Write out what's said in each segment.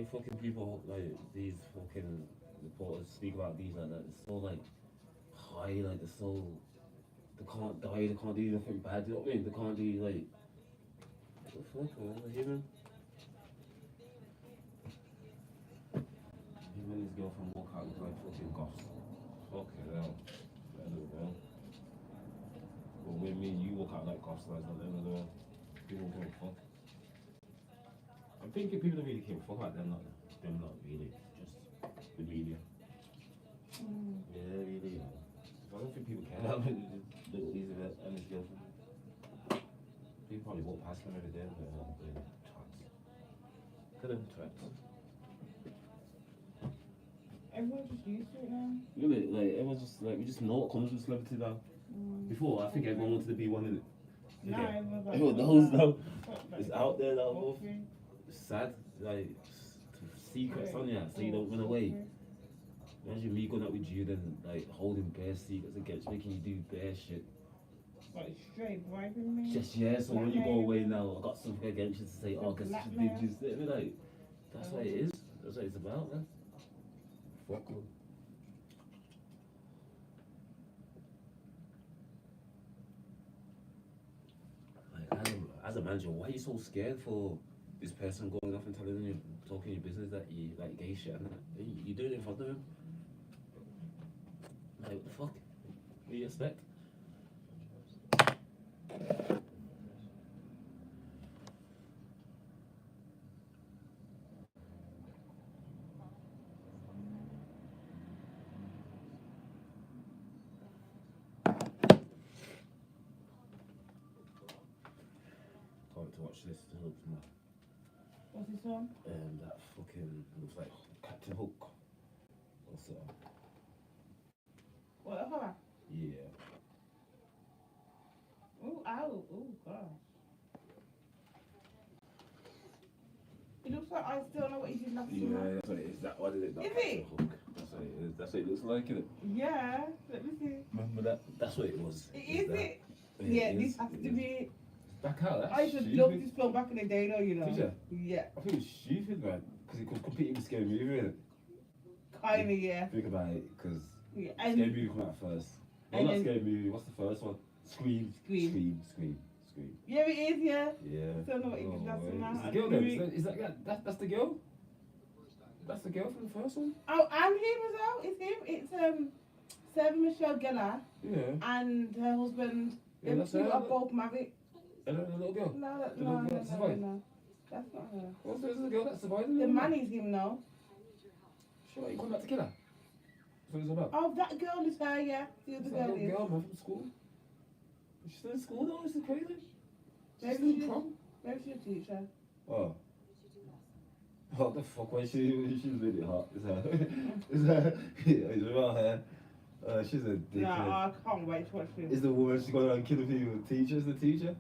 way fucking people like these fucking reporters speak about these like that, it's so like high, like they're so they can't die, they can't do nothing bad. You know what I mean? They can't do like what the fuck, man? They're human. Him and his girlfriend walk out with like fucking goths. Fucking hell. I don't know. But with me, you walk out like goths, like at the end of the world. People don't give a fuck. I'm thinking people don't really give a fuck about them, not really. Just the media. Yeah, really. I don't think people care about little easy and his girlfriend. People probably walk past them every day, but not really. Twats. Look at them twats. Everyone's just used to it now. Really, like everyone's just like we just know what comes with celebrity now. Before, I think everyone wanted to be one in it. No, Okay. everyone's like, Everyone knows now. like, It's out there now. Both. okay. It's sad, like secrets on ya, so you don't run away. Imagine me going out with you, then like holding bare secrets against making you do bare shit. Like straight bribing me. Just yeah, so when you go away now, I got something against you to say, oh, guess you did just it. Like that's what it is. That's what it's about, man. Fuck them. Like as a manager, why are you so scared for this person going off and telling you, talking your business that you like gay shit and that? You do it in front of him. Like what the fuck? What do you expect? Can't wait to watch this. It looks mad. What's this one? That fucking looks like Captain Hook. What's it? What the horror? Yeah. Ooh, ow, ooh, gosh. It looks like I still know what he did last summer. Yeah, that's what it is. That what is it? That Is Captain it? Hook. That's what it is. That's what it looks like, isn't it? Yeah, let me see. Remember that? That's what it was. Is that. it? Yeah, it this is, has it to is. be. Back out. That's I used to stupid. love this film back in the day, though, you know. Did you? Yeah, I think it was stupid, man, because it could compete with Scary Movie, innit? kinda, yeah. Think about it, because Yeah, Scary and Movie came out first. No, and not then- Scary Movie. What's the first one? Scream. Scream. Scream. yeah, it is, yeah. Yeah. I don't know what he did last wait. summer. Is the girl then? Is that that's the girl? That's the girl from the first one? Oh, and him as well. It's him. It's Sarah Michelle Gellar Yeah. and her husband. Yeah, Them that's two her. are both married. And the little girl. No, The little girl that survived. no. That's not her. What's the girl that survived? The man is him now. Sure, you come back to kill her. That's what it's about. Oh, that girl is her, yeah. The other It's that girl little is. girl, man, from school. She's still in school though, this is crazy. She's Maybe still in she's- prom. Maybe she's a teacher. Oh. What the fuck, why she's really hot. Is her, is her, is about her. She's a dickhead. No, I can't wait to watch this. Is the woman she's going around killing people the teacher? Is the teacher?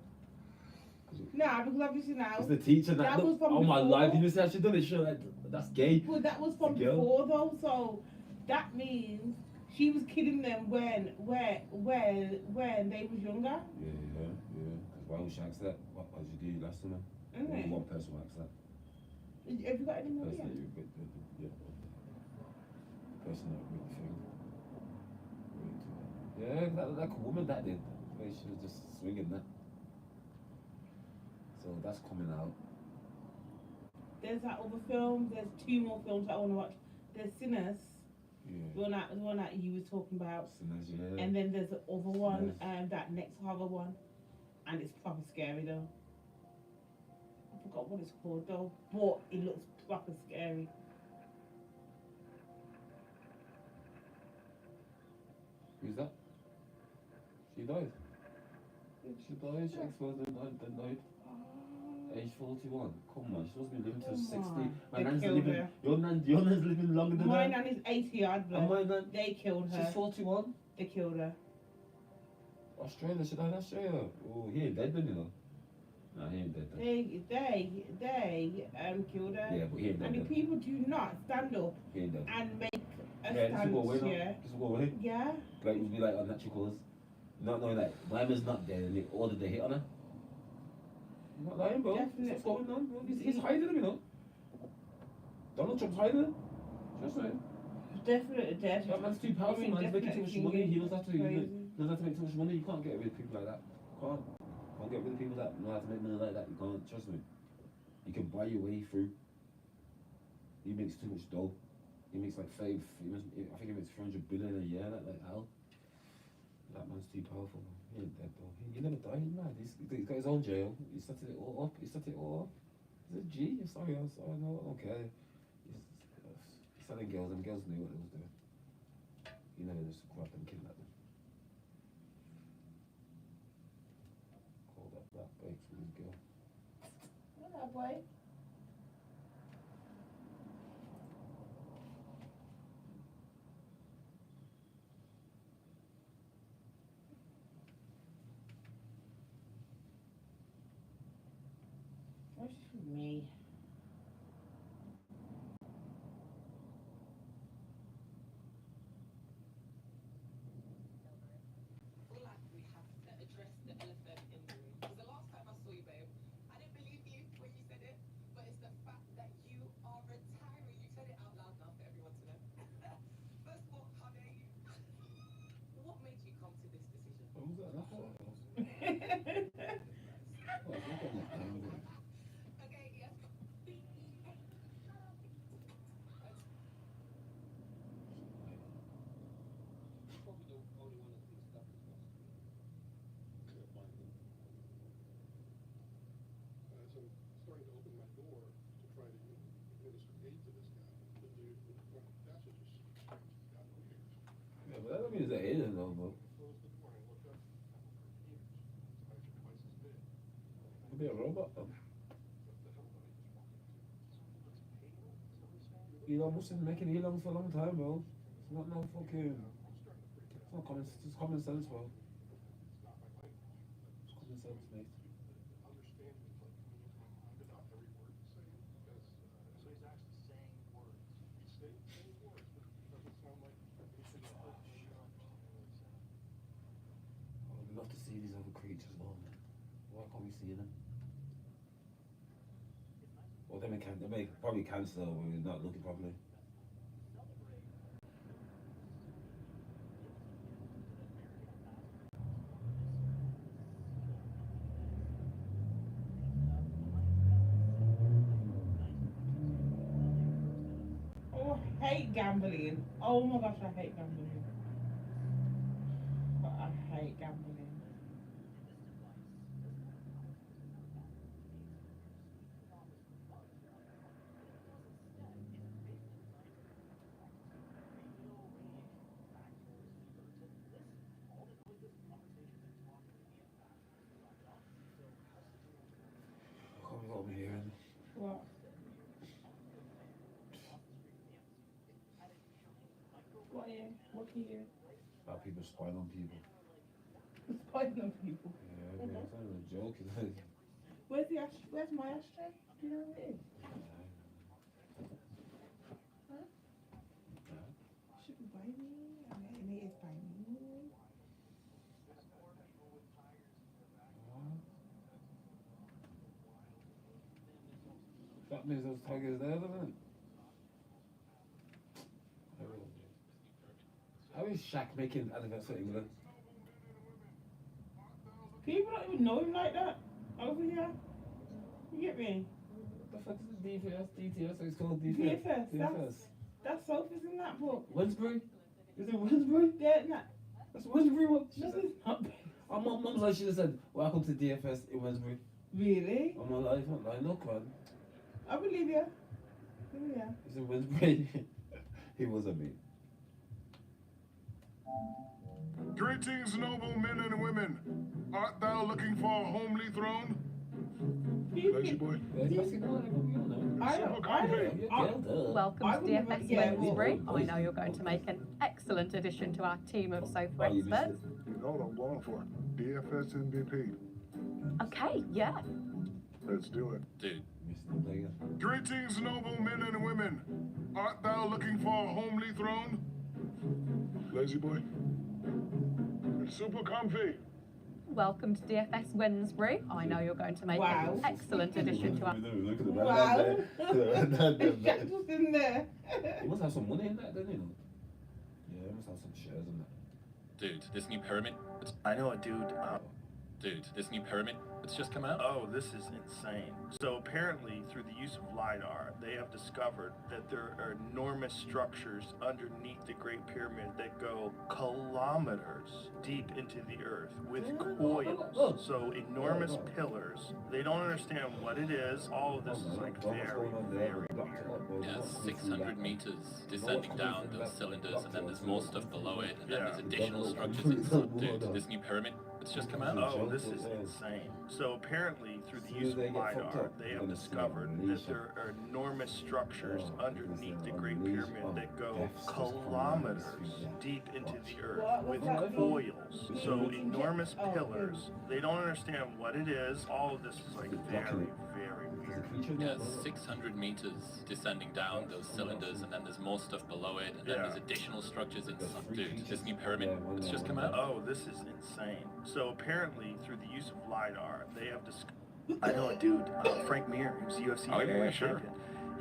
Nah, because obviously now. Is the teacher That look, was from oh my before. life, did you see how she done it? She like, that's gay. Well, that was from The girl? before though, so that means she was killing them when they was younger. Yeah. Why would she ask that? What did you do last summer? Isn't Only it? one person will ask that. Have you got any more? Person Yeah. that you yeah. Person that really thing. Yeah, that like a woman that did. Like she was just swinging that. So that's coming out. There's that other film. There's two more films that I want to watch. There's Sinners, Yeah. the one that you were talking about, Sinners, yeah. and then there's the other one, Sinners. that next horror one, and it's proper scary though. I forgot what it's called though, but it looks proper scary. Who's that? She died. She died. She exploded and died. Age 41. Come on, she's supposed to be living till Come 60. on. My They nan's killed living. her. Your nan's living longer than My her. nan is 80 odd, And my but nan, they killed her. she's 41. They killed her. Australia, she died in Australia. Oh, he ain't dead then, you know. No, he ain't dead then. They killed her. Yeah, but he ain't dead And then. the people do not stand up He ain't dead. and make a Yeah, just go away stance. now. Yeah. Just go away. Yeah. Like, it would be like unnatural cause. Not knowing like, my man's not dead and they ordered the hit on her. I'm not lying, bro. Definitely. That's what's going on, bro. He's hiding him, you know. Donald Trump's hiding. Just saying. Definitely, definitely. That man's too powerful, man. He's making too much money. He doesn't have to. He Crazy. doesn't have to make too much money. You can't get rid of people like that. Can't get rid of people that know how to make money like that. You can't. Trust me. You can buy your way through. He makes too much dough. He makes like I think he makes 300 billion a year. Like hell. That man's too powerful. He ain't dead though. He never died, man. He's got his own jail. He set it all up. He's a G. Sorry, no, I don't care. He's selling girls, and the girls knew what they was doing. He never just grabbed them, kidnapped them. Call that black bakes with his girl. Hello, boy. What's for me? Feel like we have to address the elephant in the room. Because the last time I saw you, babe, I didn't believe you when you said it, but it's the fact that you are retiring. You said it out loud now for everyone to know. First of all, how dare you? What made you come to this decision? What was that? Okay, yes. Probably the only one that thinks that is possible. So I'm starting to open my door to try to administer aid to this guy. The dude with the front passage is got no ears. Yeah, but that don't mean it's an alien though, bro. Closed the door and I looked up. Apple ears. It's actually twice as big. Could be a robot though. What the hell did I just walk into? Elon Musk has been making Elon for a long time, bro. It's not no fucking. It's not common. It's common sense, bro. It's not my language. It's common sense, mate. Understanding is like coming from about every word he's saying because so he's actually saying words. He's saying words, but it doesn't sound like anything else. I would love to see these other creatures, though, man. Why can't we see them? Well, they may probably cancel when we're not looking properly. Oh, I hate gambling. Oh my gosh, I hate gambling. But I hate gambling. I can't believe what I'm hearing. What? What are you? What are you? About people spying on people. Spying on people. Yeah, man, it's not even a joke. It's like, Where's the ash? Where's my ashtray? Do you know where it is? Huh? Should be by me. And it is by me. that means those tigers there, doesn't it? How is Shaq making adverts for England? People don't even know him like that over here. You get me? What the fuck is it? DTS? It's called DFS. DFS. That's Sophie's in that book. Wednesbury? Is it Wednesbury? Yeah, nah. That's Wednesbury. What? This is not Our mum's like, she just said, welcome to DFS in Wednesbury. really. I'm not lying, not lying, look, man. I believe you. Yeah. He's in Wednesbury. He wasn't me. Greetings, noble men and women. Art thou looking for a homely throne? Lazy boy. Welcome to DFX Wednesbury. I know you're going to make an excellent addition to our team of sofa experts. You know what I'm going for. DFS MVP. Okay, yeah. Let's do it. Dude. Greetings, noble men and women. Art thou looking for a homely throne? Lazy boy. It's super comfy. welcome to DFS Wednesbury. I know you're going to make Wow. an excellent addition to our... Look at the Wow. man. Jack was in there. He must have some money in that, doesn't he? Yeah, he must have some shares in that. Dude, this new pyramid. I know a dude. Dude, this new pyramid. It's just come out. Oh, this is insane. So apparently, through the use of LiDAR, they have discovered that there are enormous structures underneath the Great Pyramid that go kilometers deep into the earth with coils. So enormous pillars. They don't understand what it is. All of this is like very, very weird. Yeah, 600 meters descending down those cylinders, and then there's more stuff below it, and then there's additional structures inside. Dude, this new pyramid. It's just come out. Oh, this is insane. So apparently, through the use of LiDAR, they have discovered that there are enormous structures underneath the Great Pyramid that go kilometers deep into the earth with coils. So enormous pillars. They don't understand what it is. All of this is like very, very weird. Yeah, 600 meters descending down those cylinders, and then there's more stuff below it, and then there's additional structures inside. Dude, this new pyramid. It's just come out. Oh, this is insane. So apparently, through the use of LiDAR, they have discovered. I know a dude, Frank Mir, who's UFC heavyweight champion.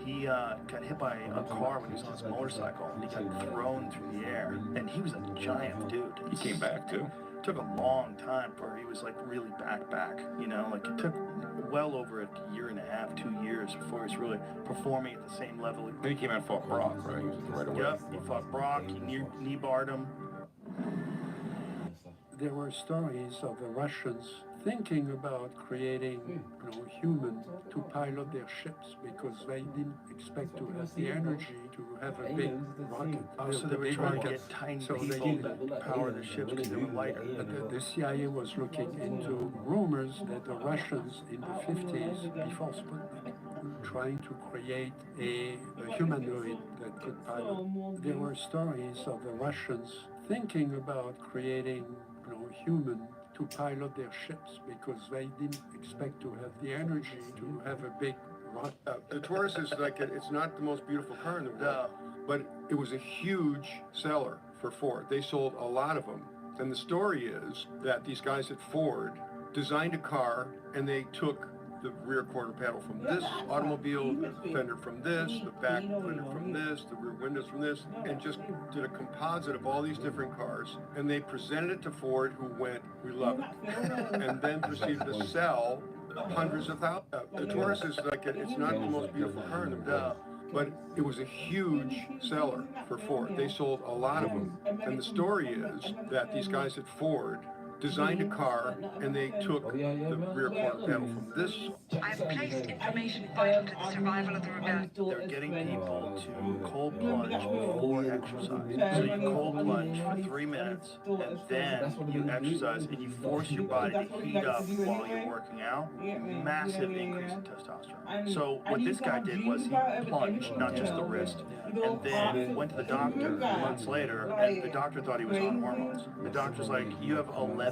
He got hit by a car when he was on his motorcycle, and he got thrown through the air. And he was a giant dude. He came back too. It took a long time for he was like really back, you know, like it took well over a year and a half, 2 years before he was really performing at the same level. Then he came out and fought Brock, right? He was right away. Yep, he fought Brock, he knee barred him. There were stories of the Russians thinking about creating, humans to pilot their ships because they didn't expect to have the energy to have a big rocket. So they were trying to get tiny people to power the ships because they were lighter. But the CIA was looking into rumors that the Russians in the 50s, before Sputnik, were trying to create a humanoid that could pilot. There were stories of the Russians thinking about creating, human to pilot their ships because they didn't expect to have the energy to have a big rocket. The Taurus is like, it's not the most beautiful car in the world, but it was a huge seller for Ford. They sold a lot of them. And the story is that these guys at Ford designed a car and they took the rear quarter panel from this automobile, the fender from this, the back fender from this, the rear windows from this, and just did a composite of all these different cars. And they presented it to Ford, who went, "We love it," and then proceeded to sell hundreds of thousands. The Taurus is like, it's not the most beautiful car in the world, but it was a huge seller for Ford. They sold a lot of them. And the story is that these guys at Ford designed a car and they took the rear quarter panel from this. I've placed information vital to the survival of the rebellion. They're getting people to cold plunge before exercise. So you cold plunge for 3 minutes, and then you exercise, and you force your body to heat up while you're working out. Massive increase in testosterone. So what this guy did was he plunged, not just the wrist, and then went to the doctor months later, and the doctor thought he was on hormones. The doctor's like, "You have 1100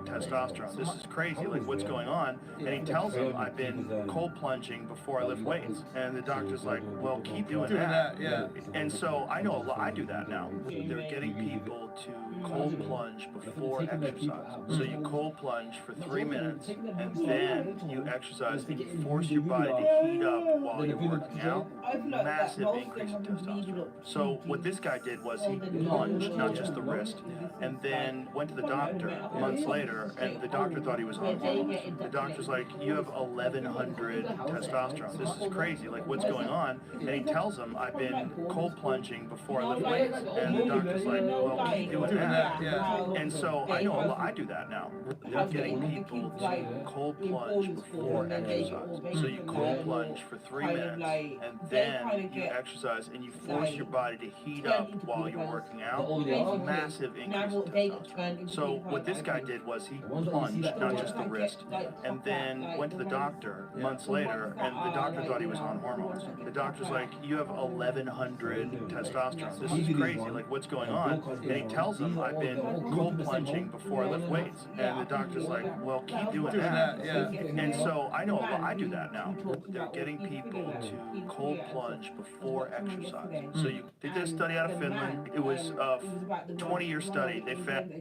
testosterone. This is crazy. Like, what's going on?" And he tells him, "I've been cold plunging before I lift weights." And the doctor's like, "Well, keep doing that." Yeah. And so I know a lot. I do that now. They're getting people to cold plunge before exercise. So you cold plunge for 3 minutes, and then you exercise, and you force your body to heat up while you're working out. Massive increase in testosterone. So what this guy did was he plunged, not just the wrist, and then went to the doctor months later, and the doctor thought he was on hormones. The doctor's like, "You have 1100 testosterone. This is crazy. Like, what's going on?" And he tells him, "I've been cold plunging before I lift weights." And the doctor's like, "Well, keep doing that." And so I know a lot. I do that now. They're getting people to cold plunge before exercise. So you cold plunge for 3 minutes, and then you exercise, and you force your body to heat up while you're working out. Massive increase in testosterone. So what this guy did was he plunged, not just the wrist, and then went to the doctor months later, and the doctor thought he was on hormones. The doctor's like, "You have 1100 testosterone. This is crazy. Like, what's going on?" And he tells him, "I've been cold plunging before I lift weights." And the doctor's like, "Well, keep doing that." And so I know a lot. I do that now. They're getting people to cold plunge before exercise. So they did a study out of Finland. It was a 20-year study. They found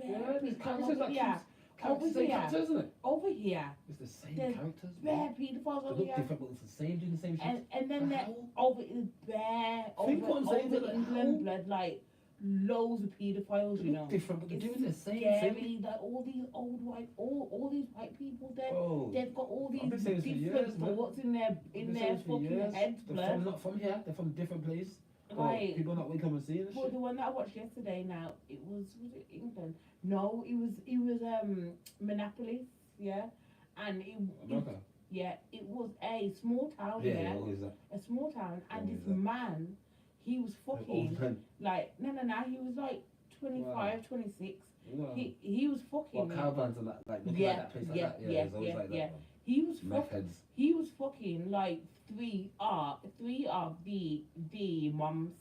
bare these people characters over that here. characters, same characters, isn't it? Over here, It's the same there's characters. bare pedophiles They over look here. different, but it's the same, doing the same shit. And then How? over in bare Think what I'm saying, over like, England, how? blood, like loads of pedophiles, They you look know. different, but they're It's doing the same scary, thing. like all these old white, all these white people, Bro, they've got all I've been these saying this for different years, man. thoughts in their I've been saying this for fucking years. heads, They're blood. not from here, they're from different place. Right. People not will come and see this But shit. the one that I watched yesterday, now it was it England? No, it was Minneapolis, yeah, and America. it was a small town, yeah, what is that? a small town, and What this is that? man, he was fucking like no, he was like 25, 26. No. He was fucking. What caravans and that, like looking Yeah, like that place like yeah, that? yeah, it's always yeah, like yeah. that. He was Meth fucking. heads. He was fucking like three of the mums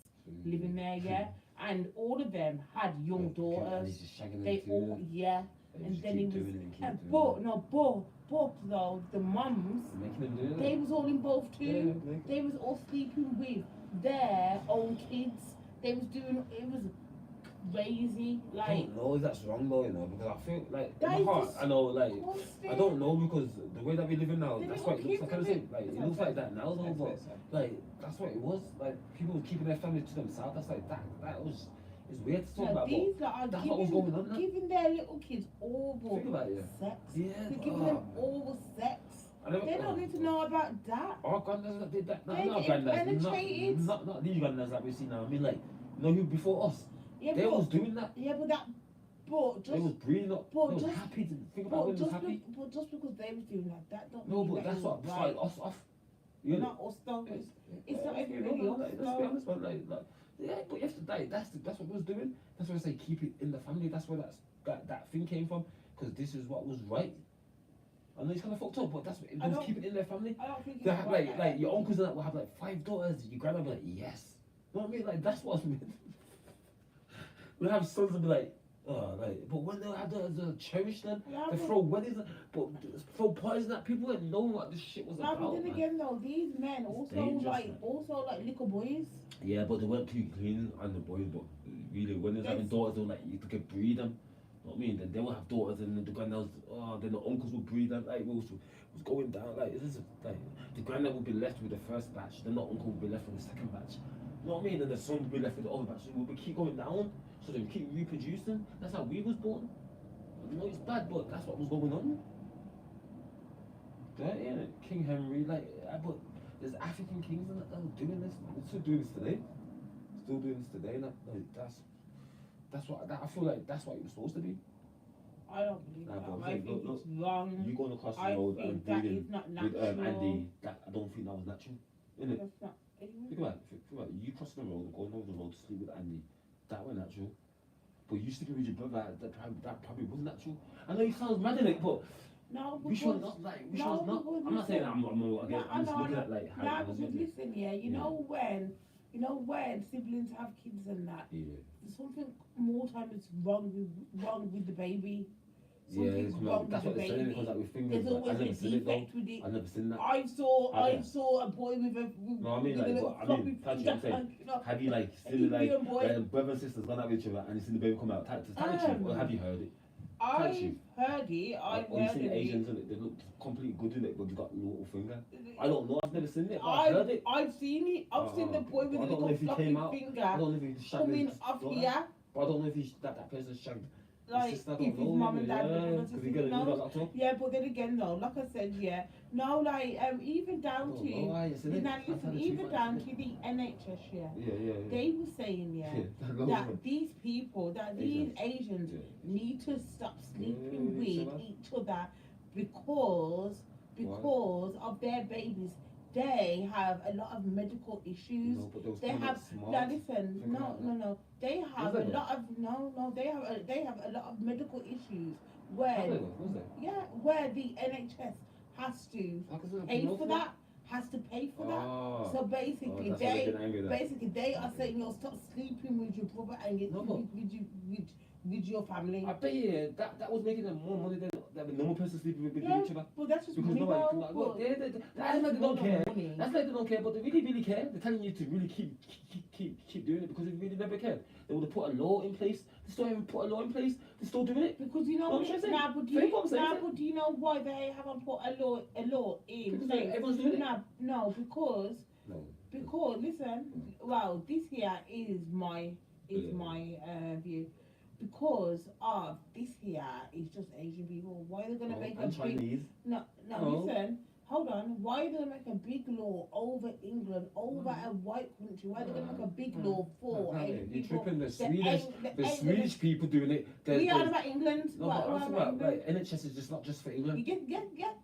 living there, yeah, and all of them had young And daughters. he's just shagging They them all, too. yeah, They and just then he keep was, doing it and keep and doing it. but though the mums, Making them do it. they was all involved too. Yeah, They was all sleeping with their own kids. They was doing, it was crazy, I like. don't know if that's wrong though, you know, because I feel like in That my is heart, I know, like, disgusting. I don't know because the way that we live in now, They that's got what it looks like. kids, Kind of innit? like, it looks like that now though, but like that's what it was. Like people were keeping their family to themselves. That's like that was. It's weird to talk No, about, these but lot are that's what was going on now. giving their little kids all Think about it, sex. Yeah, They're but, giving them all sex. I never- They don't need to know about that. Our granddads that did that. They're Not getting granddads, penetrated. not these granddads that we see now. I mean, like, you know who before us? Yeah, They but, was doing that. yeah, but They was just, breeding up. but They was just- happy to think about when they was happy. but just because they was doing that don't No, mean but that that's it what was started right. us off. You know? Not us though. It's not Yeah, everybody no, else. like, let's be honest, man. Like, yeah, but you have to die. That's what we was doing. That's why I say keep it in the family. That's where that thing came from. Because this is what was right. I know it's kind of fucked up, but that's what it I was. don't- Keep it in their family. I don't think They it's have right. like your uncles and that will have like 5 daughters. Your grandma will be like yes. You know what I mean? Like that's what I mean. We'll have sons and be like. Oh, like, but when they have to cherish them, Yeah, they but- throw weddings, but throw parties and that, people didn't know what this shit was Now, about. but then man. again though, these men dangerous, man. also like little boys. Yeah, but they weren't too clean on the boys, but really, when they was having Yes. daughters, they were like, you could breed them. You know what I mean? Then they would have daughters, and then the granddads, then the uncles would breed them. Like, it was going down. Like, this is like, the granddad would be left with the first batch, then the uncle would be left with the second batch. You know what I mean? And the son would be left with the other batch. So we would keep going down, so they would keep reproducing. That's how we was born. I know it's bad, but that's what was going on. Yeah, yeah, King Henry, like, but there's African kings and that are doing this. They're still doing this today. Still doing this today. Like that's what I feel like. That's what it was supposed to be. I don't believe Nah, that. but I look, think look, it's wrong. You going across the I road think and that breeding is not with natural. Andy, that I don't think that was natural. Innit? That's not. Think about it. Think about it. You crossing the road, going over the road to sleep with Andy. That was natural. But you sleeping with your brother, that probably wasn't natural. I know you sound mad in it, but No, which because one's not like which no, one's not? because I'm not saying listen. I'm again. I'm just looking at like how Nah, it was. because listen, yeah, you Yeah. know when siblings have kids and that, Yeah. there's something more time is wrong with the baby. Yeah, Something's it's wrong that's with what the they're saying. It baby. comes out with fingers. There's But I always never a seen it though. defect with it. I never seen that. I saw a boy with a No, I mean with a like, little but, I floppy mean, that's finger, what I'm saying. you know. Have you like a seen like Indian boy. brother and sisters gone out with each other and you seen the baby come out? Tell the truth, or have you heard it? I've you? heard it. I've Or you heard seen it. Asians and they look completely good in it, but they got a little finger. I don't know. I've never seen it, but I've heard it. I've seen it. I've seen the boy with I a don't know little if he came floppy out. I finger don't know if he shagged coming his off daughter. here. But I don't know if that person shagged. Like, sister, I if don't his know, mum and dad yeah, were because he gonna got locked up. Yeah, but then again though, like I said, yeah, no, like even down Oh, to why, isn't it? now I've heard listen, the even truth, down isn't to the NHS, yeah, Yeah. they were saying, yeah, that these people, that these Asians need to stop sleeping Yeah, with each each other because of their babies. They have a lot of medical issues. No, but those They people have are smart. now listen, Think about that. no. They have they a though? lot of they have a lot of medical issues How they where go? What's that? yeah, where the NHS has to How can someone pay know for that. Has to pay for that. Oh. So basically, Oh, that's why they're getting angry then. they are saying, "Yo, stop sleeping with your brother and No, but- with your family." I bet you that was making them more money than a normal person sleeping with Yeah, each other. but that's just Because money, nobody, though. like, Well, that's like they don't not care. money. That's like they don't care, but they really care. They're telling you to really keep doing it because they really never cared. They would have put a law in place They still haven't put a law in place. They're still doing it. Because you know No, what? I'm saying. Nah, but do you know why they haven't put a law in? Because place? everyone's doing it. No, because No. listen, well, this here is my view. Because of this here is just Asian people. Why are they gonna make a and Chinese. big no, listen, hold on. Why are they gonna make a big law over England, over a white country? Why are they gonna make a big law for Asian You're people? tripping. The Swedish people doing it. We are about England. No, but I'm talking about like NHS is just not just for England. Yes,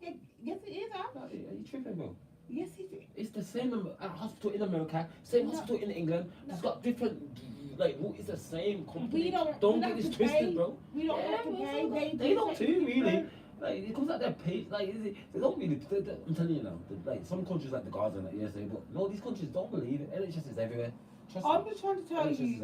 it is. Are you tripping, bro? Yes, it is. It's the same hospital in America, same hospital in England. It's got different, like, it's the same company. We don't get this twisted, bro. We don't have to pay. They don't too, really. Like, it comes out their pay. Like, they don't really. I'm telling you now. Like, some countries like the Gaza and like USA, but no, these countries don't believe it. NHS is everywhere. I'm just trying to tell you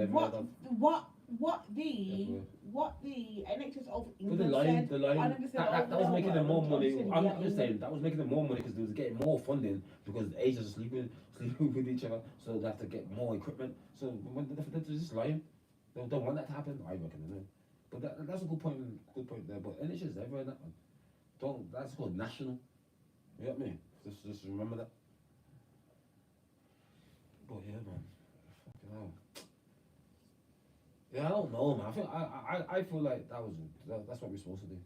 what the NHS over England they're lying. That was making them more money. I'm just saying that was making them more money because they was getting more funding because Asians are sleeping with each other, so they have to get more equipment. So when they're just lying, they don't want that to happen. I reckon, you know. But that's a good point there. But NHS is everywhere. That one. That's called national. You know what I mean? Just remember that. But yeah, man. Fucking hell. Yeah, I don't know, man. I feel like that's what we're supposed to do.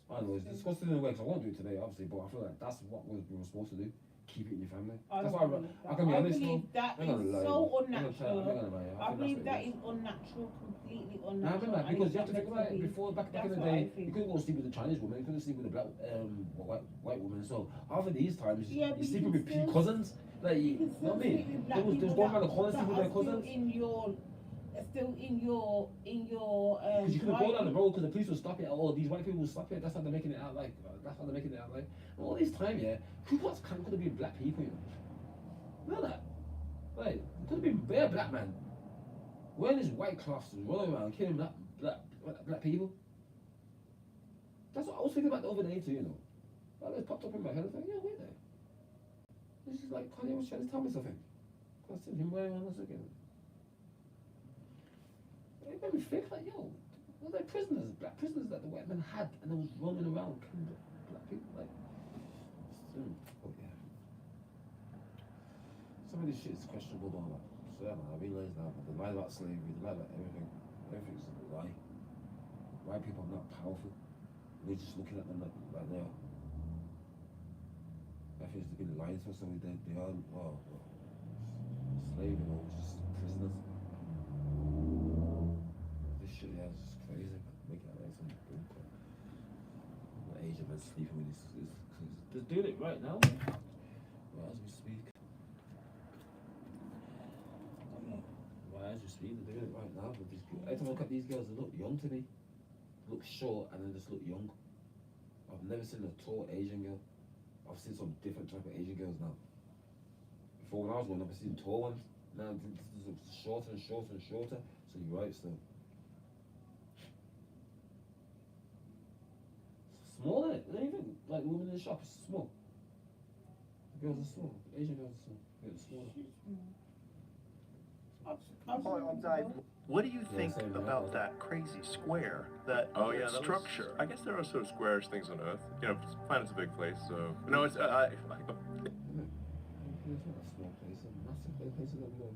I don't know, it's disgusting in a way because I won't do it today, obviously, but I feel like that's what we were supposed to do. Keep it in your family. That's why I can be honest. I believe that is so unnatural. I believe that is unnatural, completely unnatural. Nah, because you have to think about it. Before, back in the day, you couldn't go sleep with a Chinese woman, you couldn't sleep with a black white woman. So after these times, you're sleeping with cousins. Like, you know what I mean? There was one man that couldn't sleep with their cousins. Still in your because you couldn't go down the road because the police will stop it. Oh, these white people will stop it. That's how they're making it out like. All this time, yeah, could have been black people, you know that? Like, could have been bare black man wearing his white cloths and running around killing black people. That's what I was thinking about the other day too, you know. That just popped up in my head. I was like, yeah, wait there. This is like Kanye was trying to tell me something. I seen him wearing one again. It made me think like, yo, were they prisoners, black prisoners that the white men had, and they was roaming around killing black people, like. But yeah. Some of this shit is questionable, though. Like, so yeah, man, I realize now, the lie about slavery, the lie about everything, everything's a lie. White people are not powerful. We're just looking at them like they are. I think they've been lying to us, so they are, slave, you know, just prisoners. Shit, yeah, it's just crazy. Make it like some bullcrap. The Asian man sleeping with his they're doing it right now. Well, as we speak. Well, as we speak, they're doing it right now. But every time I look at these girls, they look young to me. They look short and then just look young. I've never seen a tall Asian girl. I've seen some different type of Asian girls now. Before when I was growing up, I've seen tall ones. Now this looks shorter and shorter and shorter. So you're right still. Small, isn't it? Not even like the women in the shop is small. The girls are small. Asian girls are small. They're smaller. What do you think about that crazy square? That structure? I guess there are sort of squarish things on Earth. You know, planet's a big place, so no, it's It's not a small place. It's a massive place that we don't go to.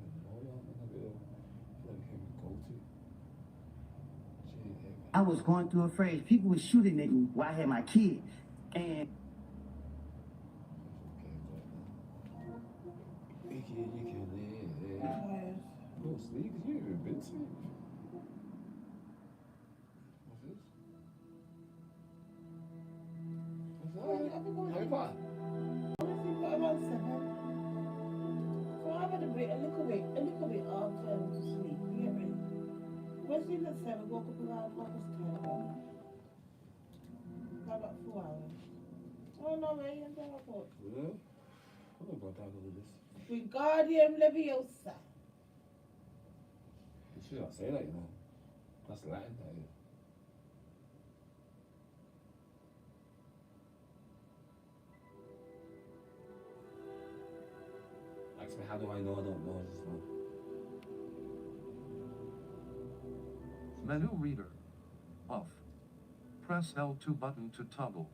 I was going through a phase. People were shooting at me while I had my kid. And You can go sleep because you ain't even been to it. What's this? What's that? Harry Potter. Around 7. So I've had a little bit of sleep. You get me? When sleep at 7, woke up around 10. About 4 hours. Oh no, man, I'm going to Yeah? I don't know about that all this. Wingardium Leviosa. You should not say that, you know. That's Latin, that is. Ask me how do I know? I don't know, I just know. Menu reader. Off. Press L2 button to toggle.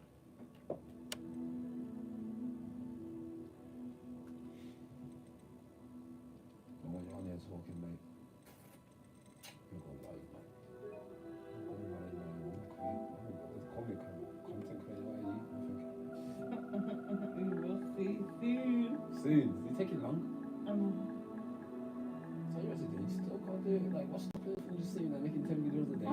When you're on there talking, mate, you're gonna lie, man. You're gonna lie, man. Comic content creator, are you? We will see soon. Soon? Is it taking long? So you resident, you still can't do it. Like, what's the point from just sitting there making 10 videos a day? I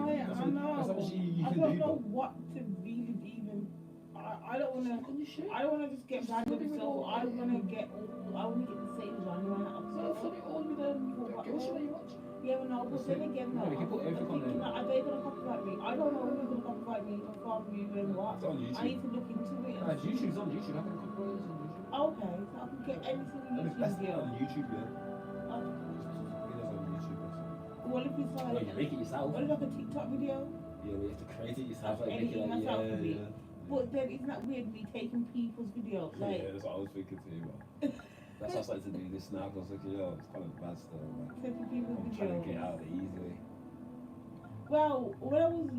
know. That's how much you I can don't do, know but what to really even. I don't wanna. I don't wanna just get bad with myself. I wanna get the same genre. no, flip it all with them. Get what show you watch. Yeah, but no, but then again, No, though, we can put everything on thinking there. that, are they gonna copyright me? I don't know who's gonna copyright me from you and what. It's on YouTube. I need to look into it. YouTube's on YouTube. I can copyright it on YouTube. Okay, so I can get anything on YouTube video. On YouTube, yeah. Okay. Videos on YouTube or something. What if it's like? No, you make it yourself. What if like a TikTok video? Yeah, we have to create it yourself. Like, make it Editing like, myself a bit. yeah. But then isn't that weird me taking people's videos? Like, Yeah, that's what I was thinking too, man. That's why I started to do this now, because I was like, yo, it's kind of bad stuff, man. taking people's I'm videos. trying to get out of the easy way. Well, when I was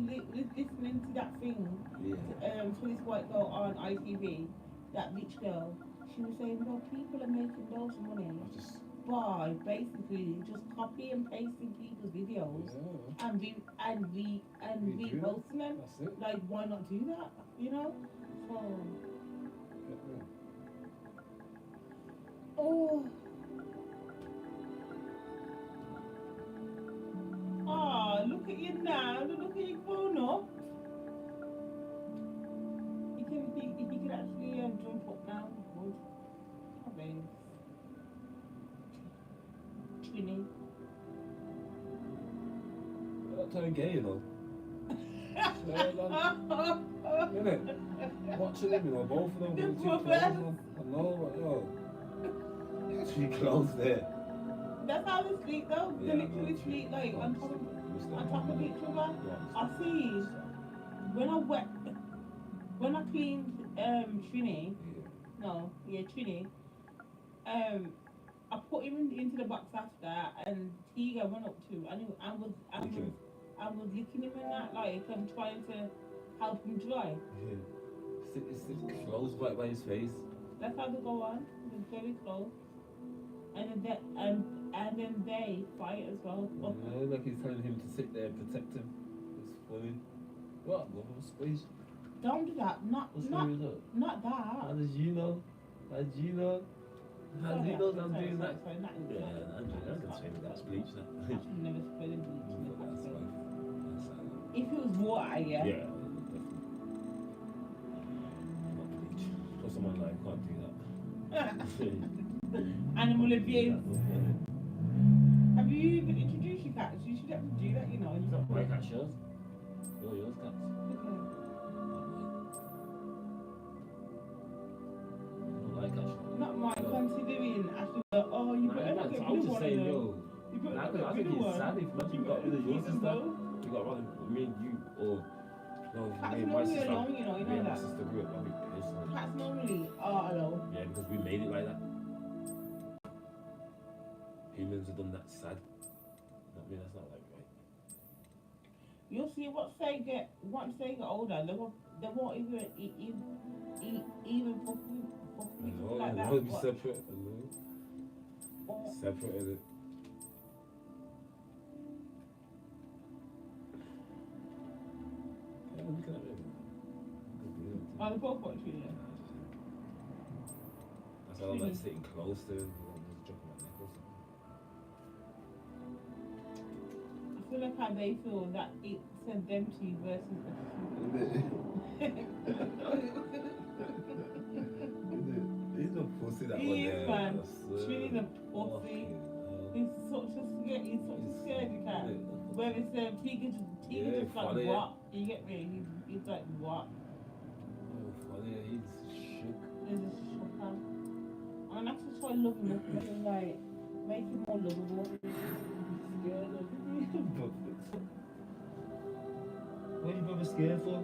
listening to that thing, Yeah. to this white girl on ITV, that rich girl, she was saying, well, people are making loads of money by basically just copy and pasting people's videos and reposting them. That's it. Like, why not do that? You know? So. Oh. Ah, look at you now. Look at you grown up. If you could actually jump up now, you would. Oh, babes. Trini. You're not turning gay, you know. Innit? Watching them, you know, both of them. The with two brothers. clothes on. I know, but yo. There's 3 clothes there. That's how they sleep though. Yeah, They literally sleep like on top of each other. I see. When I cleaned Trini, Trini, I put him into the box after, and Tiga went up to, and I was licking him and that, like I'm trying to help him dry. Yeah. It's clothes right by his face. That's how they go on. They're very close. And then they fight as well. Yeah, like he's telling him to sit there and protect him. It's funny. What? What's space? Don't do that. Not that. How did you know? How did you know? How did you know I'm doing that? Yeah, I'm gonna say that's bleach now. I've never sprayed bleach. That's fine. If it was water, yeah. Yeah, definitely. Not bleach. Plus I'm online, can't do that. Animal abuse. Have you even introduced your cats? You should have to do that, you know. My cat yours? Yours cats? Okay. Not mine, considering actually, oh, you better not get rid of one of them. You better not get I rid think of it's sad one. if you got rid of yours and stuff. You got one, me and you, or no, Cats me and my normally sister. alone, you know Me and my that. sister grew up, I'll be pissed. Cats normally are alone. Yeah, because we made it like that. Humans have done that sad. I mean, that's not like right. You'll see once they get older, they won't even even fuck with people like that. I know, be separate. I know. Separate, is it? Yeah, look at it. Oh, they both watch you, yeah. That's why I like sitting close to him. Just jumping my neck or something. I feel like how they feel that it sent them to you versus us. He's a pussy, that He one is, there. man. I swear. Trinny's a pussy. He's such a scaredy cat. Whereas Tegan just like, funny, what? You get me? He's like, what? Oh, funny, he's shook. He's a shocker. And that's just why I love him. And like, make him more lovable. Scared of him. What are you brother scared for?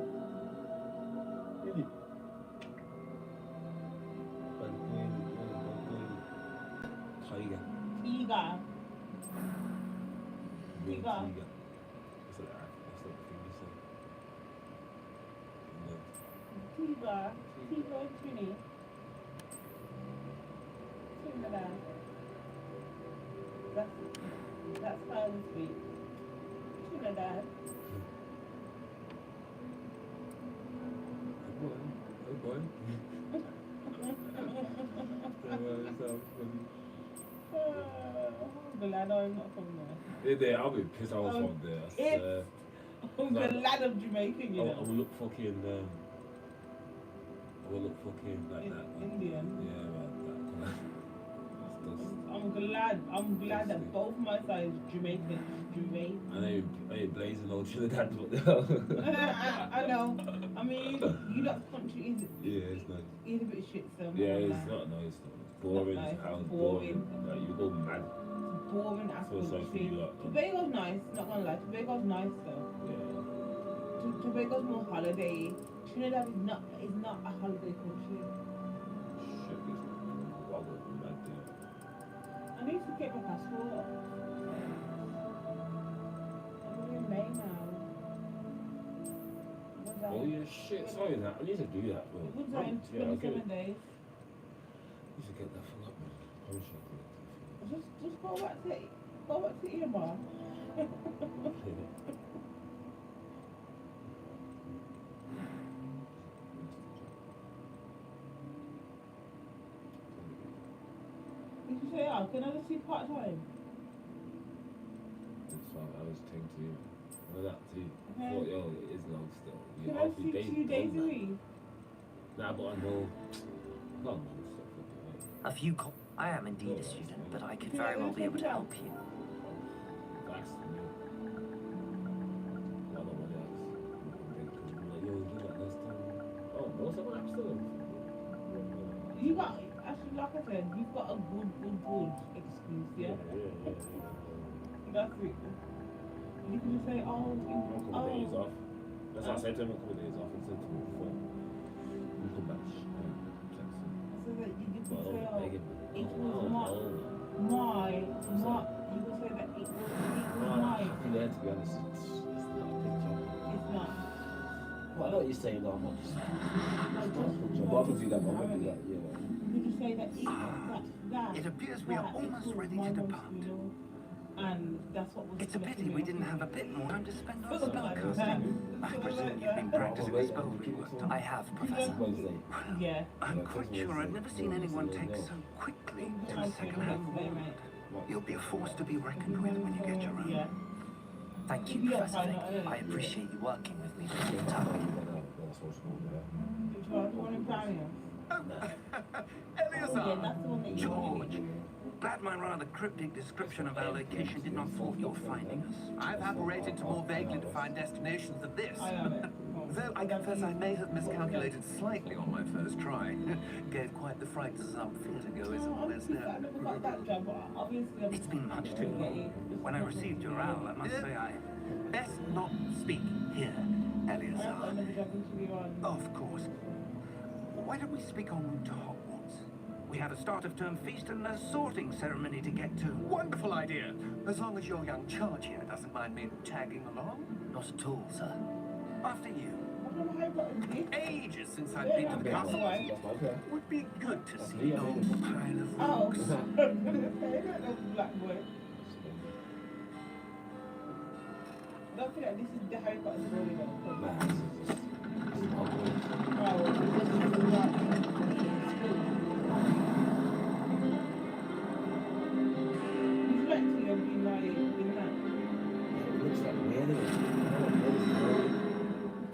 Really? Tiger. Tiger. Real Tiger. It's an Cuba, Tito and Trini. Trinidad. That's how we speak. Trinidad. Hey boy. I'm glad I'm not from there. Yeah, I'll be pissed I was from there. I'm the lad of Jamaican, you know. I will look fucking like that. Indian. Yeah, man. That's I'm glad that both my sides Jamaican. I ain't blazing no Trinidad, but I know. I mean, you lot's country is it's nice. It's a bit shit, so Yeah, it's not nice. Boring. Not nice. How Boring. Like you go mad. Boring ass So sorry for country. you lot. Tobago's nice, not gonna lie. Tobago's nice though. Yeah. Tobago's more holiday. Trinidad is not a holiday country. Shit, this wobble mad there. I need to get my passport. I'm in May now. Oh yeah, shit. Sorry, that I need to do that, bro. What's that in Yeah, I'll get 27 it. days? Need to get that thing up, man. Promise you I'll get it. Just go back to Irma. Did you say, oh, can I just see part time? It's fine. I was taking to you. Well, that too. Okay. Thought, yo, it is long still. Can I see 2 days a week? Nah, but I know. Not long stuff. A few I am indeed a student, but I could very well be able to help you. That's me. I don't know what else. Like, yo, you got last time. Oh, what's up with Amsterdam? You got, actually, like I said, you've got a good excuse, yeah? Yeah. That's it. You can just say, oh, A couple days off. That's what I said to him, a couple days off. He said to me before. You come back. So that you can say, oh, it was you you can say that it was mine. Yeah, to be honest, it's not a big job. It's not. Well, I know what you're saying, though. I'm not just saying. But I can do that, but I can do that, yeah. You can say that that. It appears we are almost ready to depart. And that's what was. It's a pity we didn't have a bit more time to spend on spellcasting. I presume you've been practicing the spells we worked on. I have, Professor. Yeah. I'm quite sure I've never seen anyone take so quickly to a second-hand world. You'll be a force to be reckoned with when you get your own. Yeah. Thank you, Professor Vick. I appreciate you working with me for the entire George, glad my rather cryptic description of our location did not thwart your finding us. I've operated to more vaguely defined destinations than this. Though I confess I may have miscalculated slightly on my first try. Gave quite the fright to some theatregoers and West now. It's been much too long. When I received your owl, I must say I... Best not speak here, Eleazar. Of course. Why don't we speak en route to Hogwarts? We have a start-of-term feast and a sorting ceremony to get to. Wonderful idea! As long as your young charge here doesn't mind me tagging along. Not at all, sir. After you. Ages since I've been to the castle. Would be good to see an old pile of rocks. Black boy. Don't forget, this is the Harry Potter story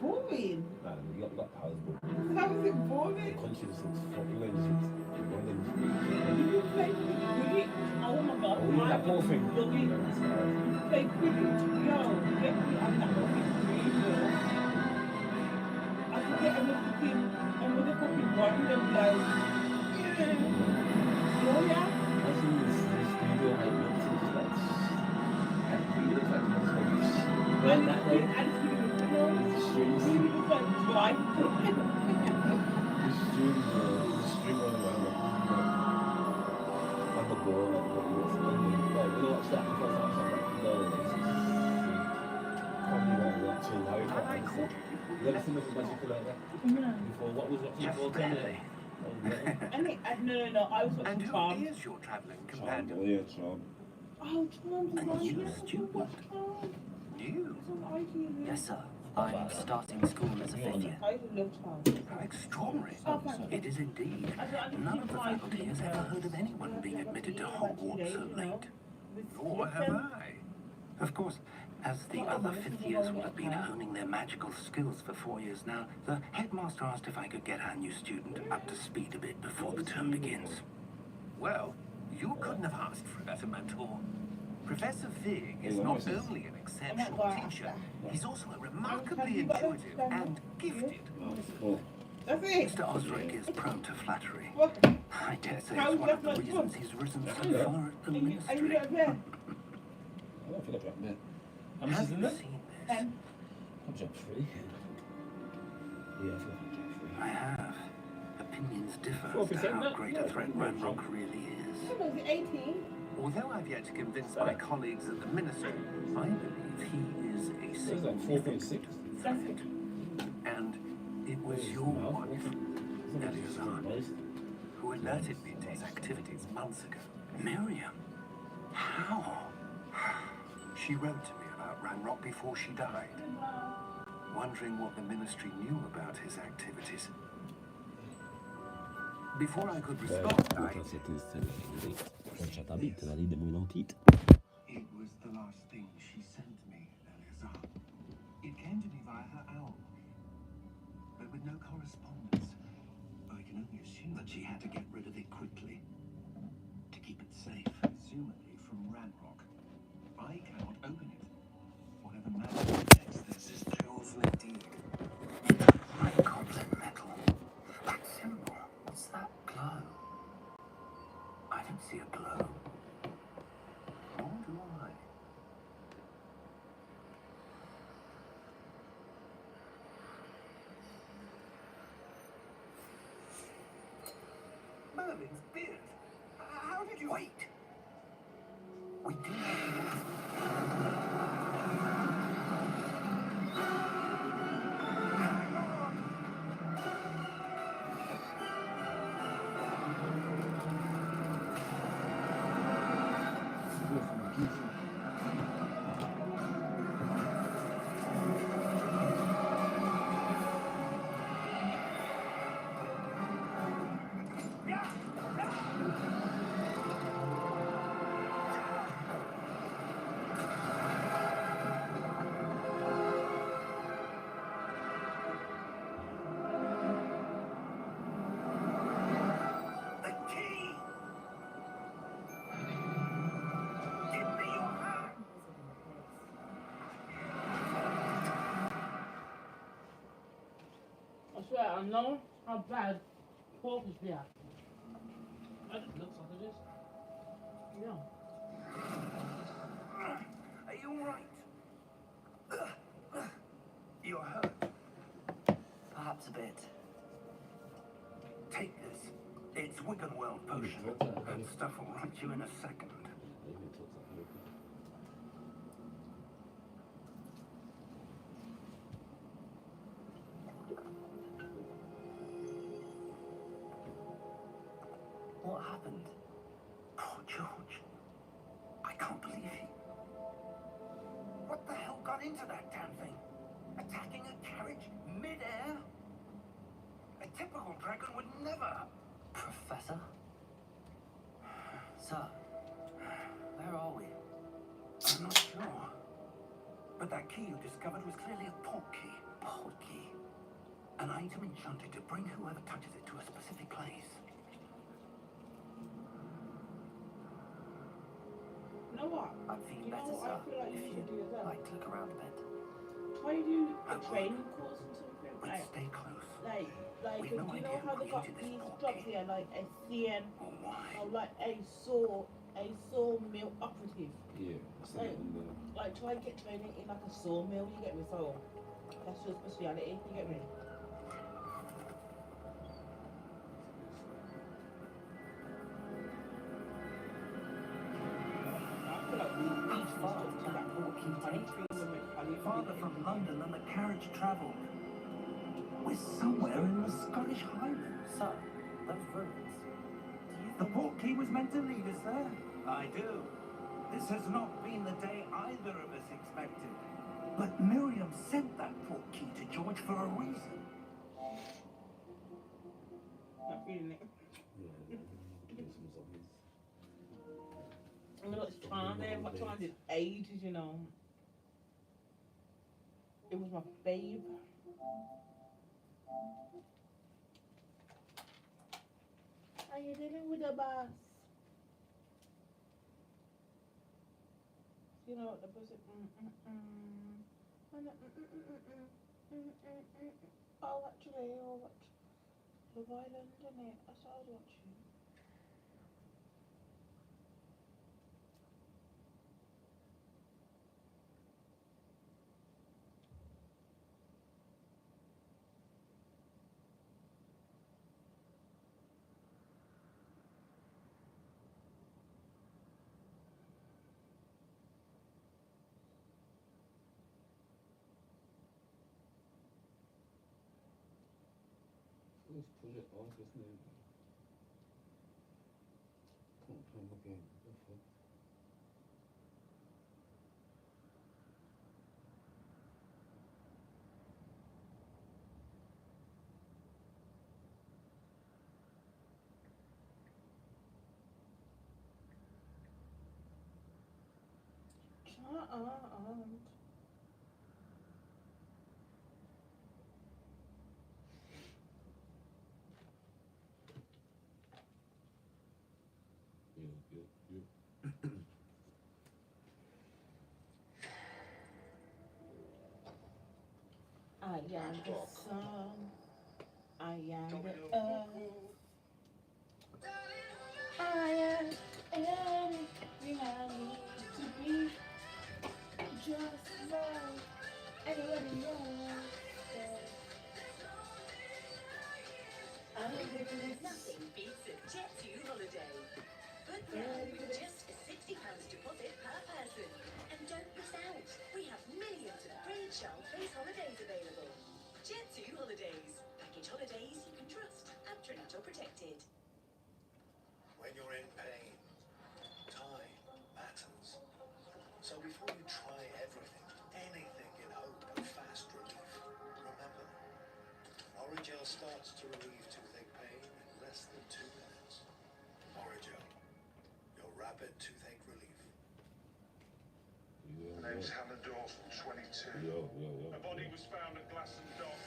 boring. You got powers, bro. How is it boring? The country just looks fucking London. You play Quidditch? Oh my god. Oh, yeah, that whole thing. Play Quidditch? Yo, get me on that fucking screen, bro. I could get another fucking one and like, oh yeah? I see this studio like looks like it looks like When that way. And it's really looks like dry. The string on the ball, like what you watch that because I was like, no, this is probably like watching Harry Potter. Listen, you ever seen nothing magical like that? Before, what was watching Just before barely. No, I was And watching who Charmed. is your travelling Charmed, companion? oh yeah, Charmed. Oh, Charmed. A new student. New? Yes, sir. I'm starting school as a fifth year. I love Charmed. How extraordinary. It is indeed. None of the faculty has ever heard of anyone being admitted to Hogwarts so late. Nor have I. Of course, as the other fifth years will have been honing their magical skills for 4 years now, the headmaster asked if I could get our new student up to speed a bit before the term begins. Well, you couldn't have asked for a better mentor. Professor Fig is not only an exceptional teacher, he's also a remarkably intuitive and gifted. That's it. Mr. Osric is prone to flattery. What? I dare say it's one of the reasons he's risen so far at the Are you ministry. not there? I don't feel like that, man. How much Have is in you there? seen this? I'm job free. Yeah, I feel like I'm job free. I have. Opinions differ 4% as to how that? great a threat Ranrock really is. Was it 18? Although I've yet to convince my colleagues at the ministry, I believe he is a It's like significant 4.6. threat. And it was your wife, Eleazar, who alerted me to his activities months ago. Miriam? How? She wrote to me about Ranrock before she died, wondering what the ministry knew about his activities. Before I could respond, It was the last thing she sent me, Eleazar. It came to me via her owl, but with no correspondence. I can only assume that she had to get rid of it quickly to keep it safe, presumably from Ranrock. I cannot open it. Whatever magic protects this is powerful indeed. My goblet metal. That symbol. What's that glow? I don't see a glow. Nor do I. Merlin's beard. How did you wait? We do have The key! Give me your hand! I swear, I know how bad pork is there. I just look like this. Yeah. Are you alright? You're hurt. perhaps a bit. Take this. It's Wiggenweld potion. That stuff will right you in a second. What happened? Poor George. I can't believe he... What the hell got into that damn thing? Attacking a carriage mid-air? A typical dragon would never... Professor? Sir, where are we? I'm not sure. But that key you discovered was clearly a port key. Port key. An item enchanted to bring whoever touches it to a specific place. You know what? I'm feeling You know better, what sir. I feel like If you you should do as well? like to look around a bit. Try to do a training course or something. But Like, stay close. like, We've no do you idea know how who they got created this these port jobs key. here, like a CN Or why? or like a sawmill operative? Yeah. Like try and get training in like a sawmill, you get me? So that's your speciality, you get me? I feel like we need to talk to that port key. Farther from London. London than the carriage travelled. We're somewhere in the Scottish Highlands. So, those ruins. The portkey was meant to lead us there. I do. This has not been the day either of us expected. But Miriam sent that portkey to George for a reason. Not feeling it. I mean, it's time there. What time did ages, you know. It was my fave. How you dealing with the boss? You know what the pussy. Oh, actually, oh, what? Love Island, isn't it? That's what I was watching. Let's put it off, isn't it? Can't play my game. What the fuck? I am the sun. I am the earth. I am everything I need to be. Just like anybody else. I don't think it's Nothing beats a Jet2 holiday. Book now with just a £60 deposit per person. And don't miss out. We have millions of free child-based holidays available. Jet2 Holidays. Package holidays you can trust. Abtract or protected. When you're in pain, time matters. So before you try everything, anything in hope of fast relief, remember, Origel starts to relieve toothache pain in less than 2 minutes. Origel, your rapid toothache relief. My name's Hannah Dawson, 22. A body was found at Glasson Dock.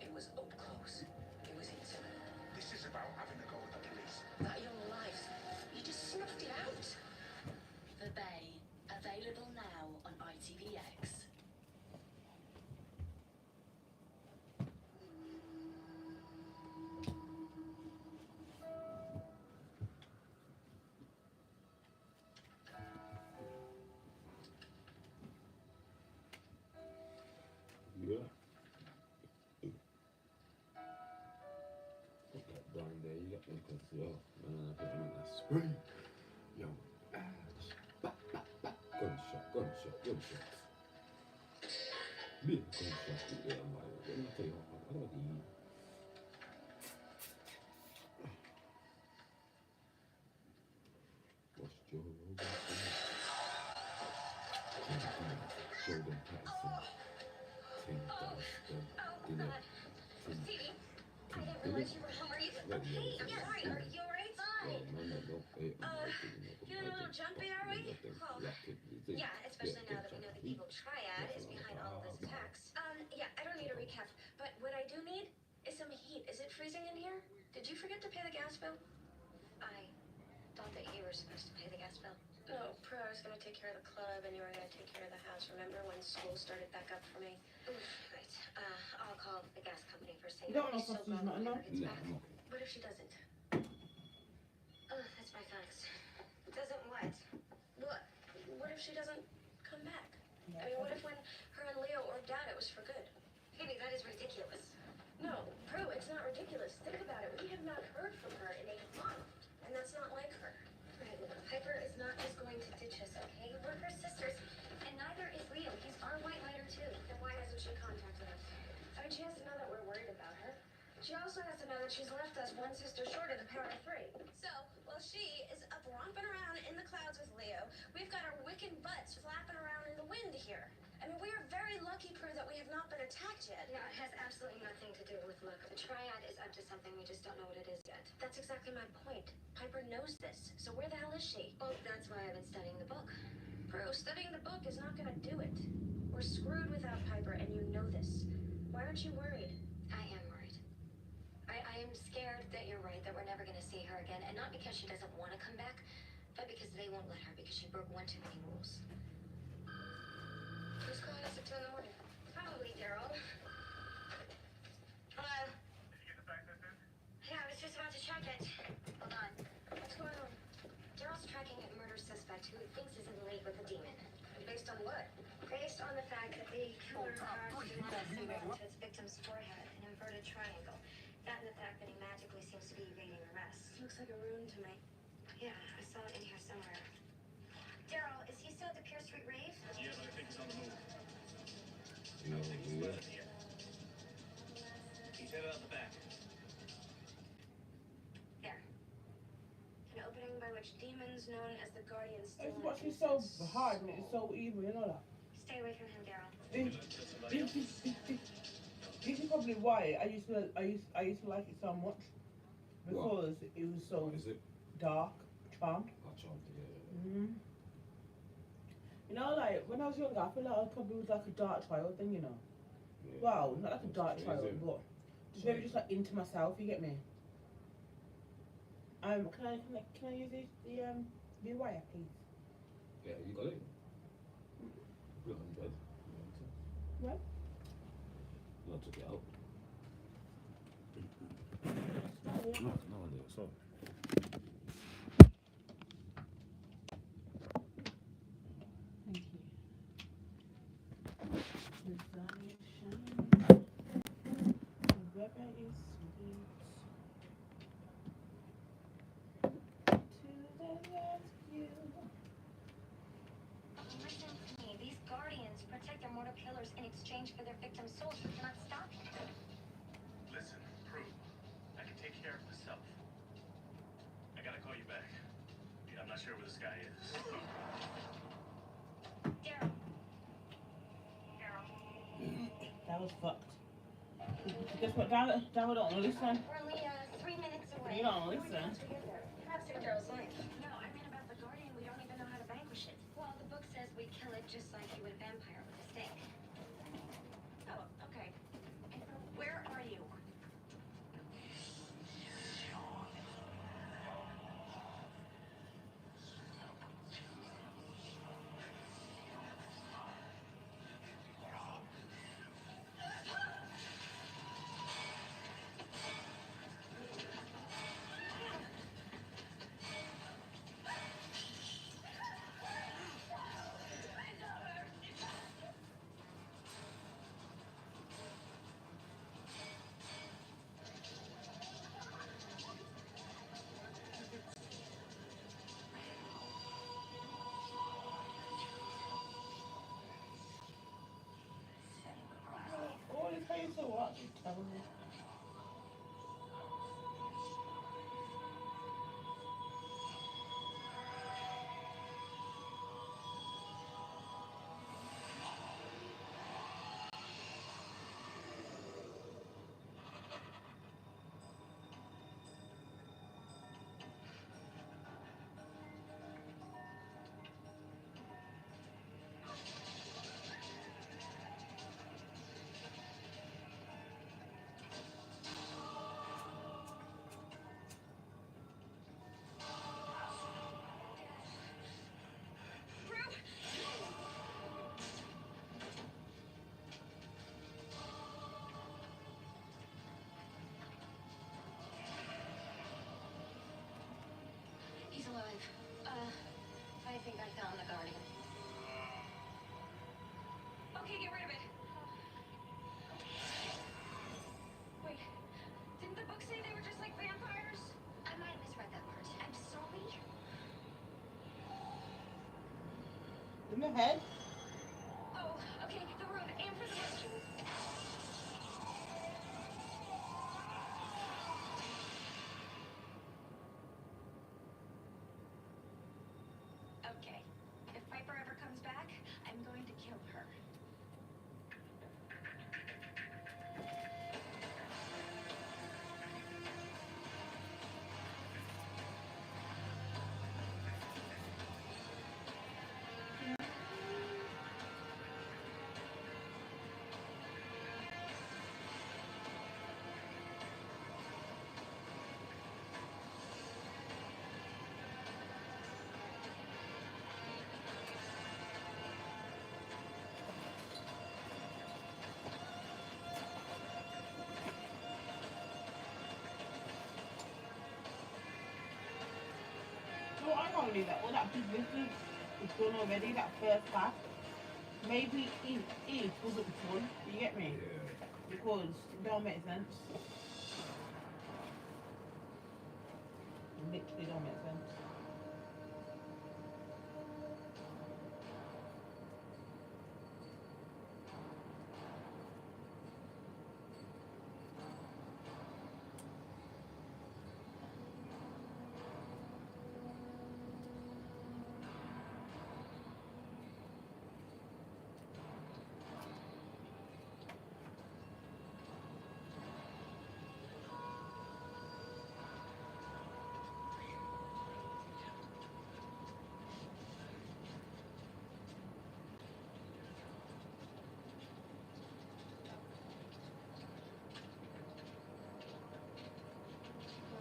It was up close. It was intimate. This is about having a go at the police. That young life. You just snuffed it out. The Bay. Available now on ITVX. Yeah. Put that down there, you got me, because, yo, man, I put him in that spray. Yo, gunshot. Big gunshot in there, man. Let me tell you, man, I don't need. What's Joe Rogan? Jordan Patterson. Tim Dunstan. Dinner. Stevie, I didn't realize you were home. Are you okay? I'm sorry. Are you alright? Fine. You a little jumpy, are we? Well, yeah, especially now that we know the evil triad is behind all of this attacks. Yeah, I don't need a recap, but what I do need is some heat. Is it freezing in here? Did you forget to pay the gas bill? I thought that you were supposed to pay the gas bill. No, Pro, I was going to take care of the club and you were going to take care of the house. Remember when school started back up for me? Oof, right. I'll call the gas company for saying You don't know so if she's not enough? What if she doesn't? Oh, that's my fax. Doesn't what? What if she doesn't come back? I mean, what if when her and Leo orbed out, it was for good? Amy, that is ridiculous. No, Pro, it's not ridiculous. Think about it. We have not heard from her in a month, and that's not like her. Right, look, Piper is not just going to ditch us, okay? We're her sisters, and neither is Leo. He's our white lighter, too. She also has to know that she's left us one sister short of the power of 3. So, while she is up romping around in the clouds with Leo, we've got our wicked butts flapping around in the wind here. I mean, we are very lucky, crew, that we have not been attacked yet. No, it has absolutely nothing to do with luck. The Triad is up to something, we just don't know what it is yet. That's exactly my point. Piper knows this, so where the hell is she? Well, that's why I've been studying the book. Crew, studying the book is not gonna do it. We're screwed without Piper, and you know this. Why aren't you worried? I am worried. I am scared that you're right, that we're never going to see her again. And not because she doesn't want to come back, but because they won't let her, because she broke one too many rules. Who's calling us at 2 in the morning? Probably Daryl. Hello? Did you get the fax I sent? Yeah, I was just about to check it. Hold on. What's going on? Daryl's tracking a murder suspect who he thinks is in the league with a demon. Based on what? Based on the fact that the killer carved a symbol into its victim's forehead, an inverted triangle. That and the fact that he magically seems to be evading arrest. Looks like a rune to me. Yeah, I saw it in here somewhere. Daryl, is he still at the Pierce Street rave? Yeah, but I think he's on the move. Yeah. He's headed out the back. There. An opening by which demons known as the Guardians It's what she's so hard and it's so evil, you know that? Stay away from him, Daryl. This is probably why I used to like it so much, because it was so dark, charmed. You know, like when I was younger, I feel like it probably was like a dark child thing, you know. Yeah. Wow, not like a dark child, but just maybe just like into myself. You get me? Can I use the wire, please? Yeah, you got it. 300. What? No, I took it out. No, I did. Sorry. Thank you. Weather is sweet. To the rescue. Listen to me. These guardians protect their mortal killers in exchange for their victims' souls. We cannot stop it. Listen, Prue. I can take care of myself. I gotta call you back. Yeah, I'm not sure where this guy is. Daryl. That was fucked. Guess what, Donna don't want to listen. We're only 3 minutes away. You don't listen. Perhaps in Daryl's life. No, I mean about the guardian. We don't even know how to vanquish it. Well, the book says we kill it just like you would a vampire with a stake. Oh, okay. Where are you? All his face or what? Tell me. He's alive. I think I found the guardian. Okay, get rid of it. Wait, didn't the book say they were just like vampires? I might have misread that part. I'm sorry. In the head? Oh, okay, the room. Aim for the room. probably that all that big business is done already, that first half. Maybe it wasn't fun, you get me? Yeah. Because it don't make sense. Literally don't make sense.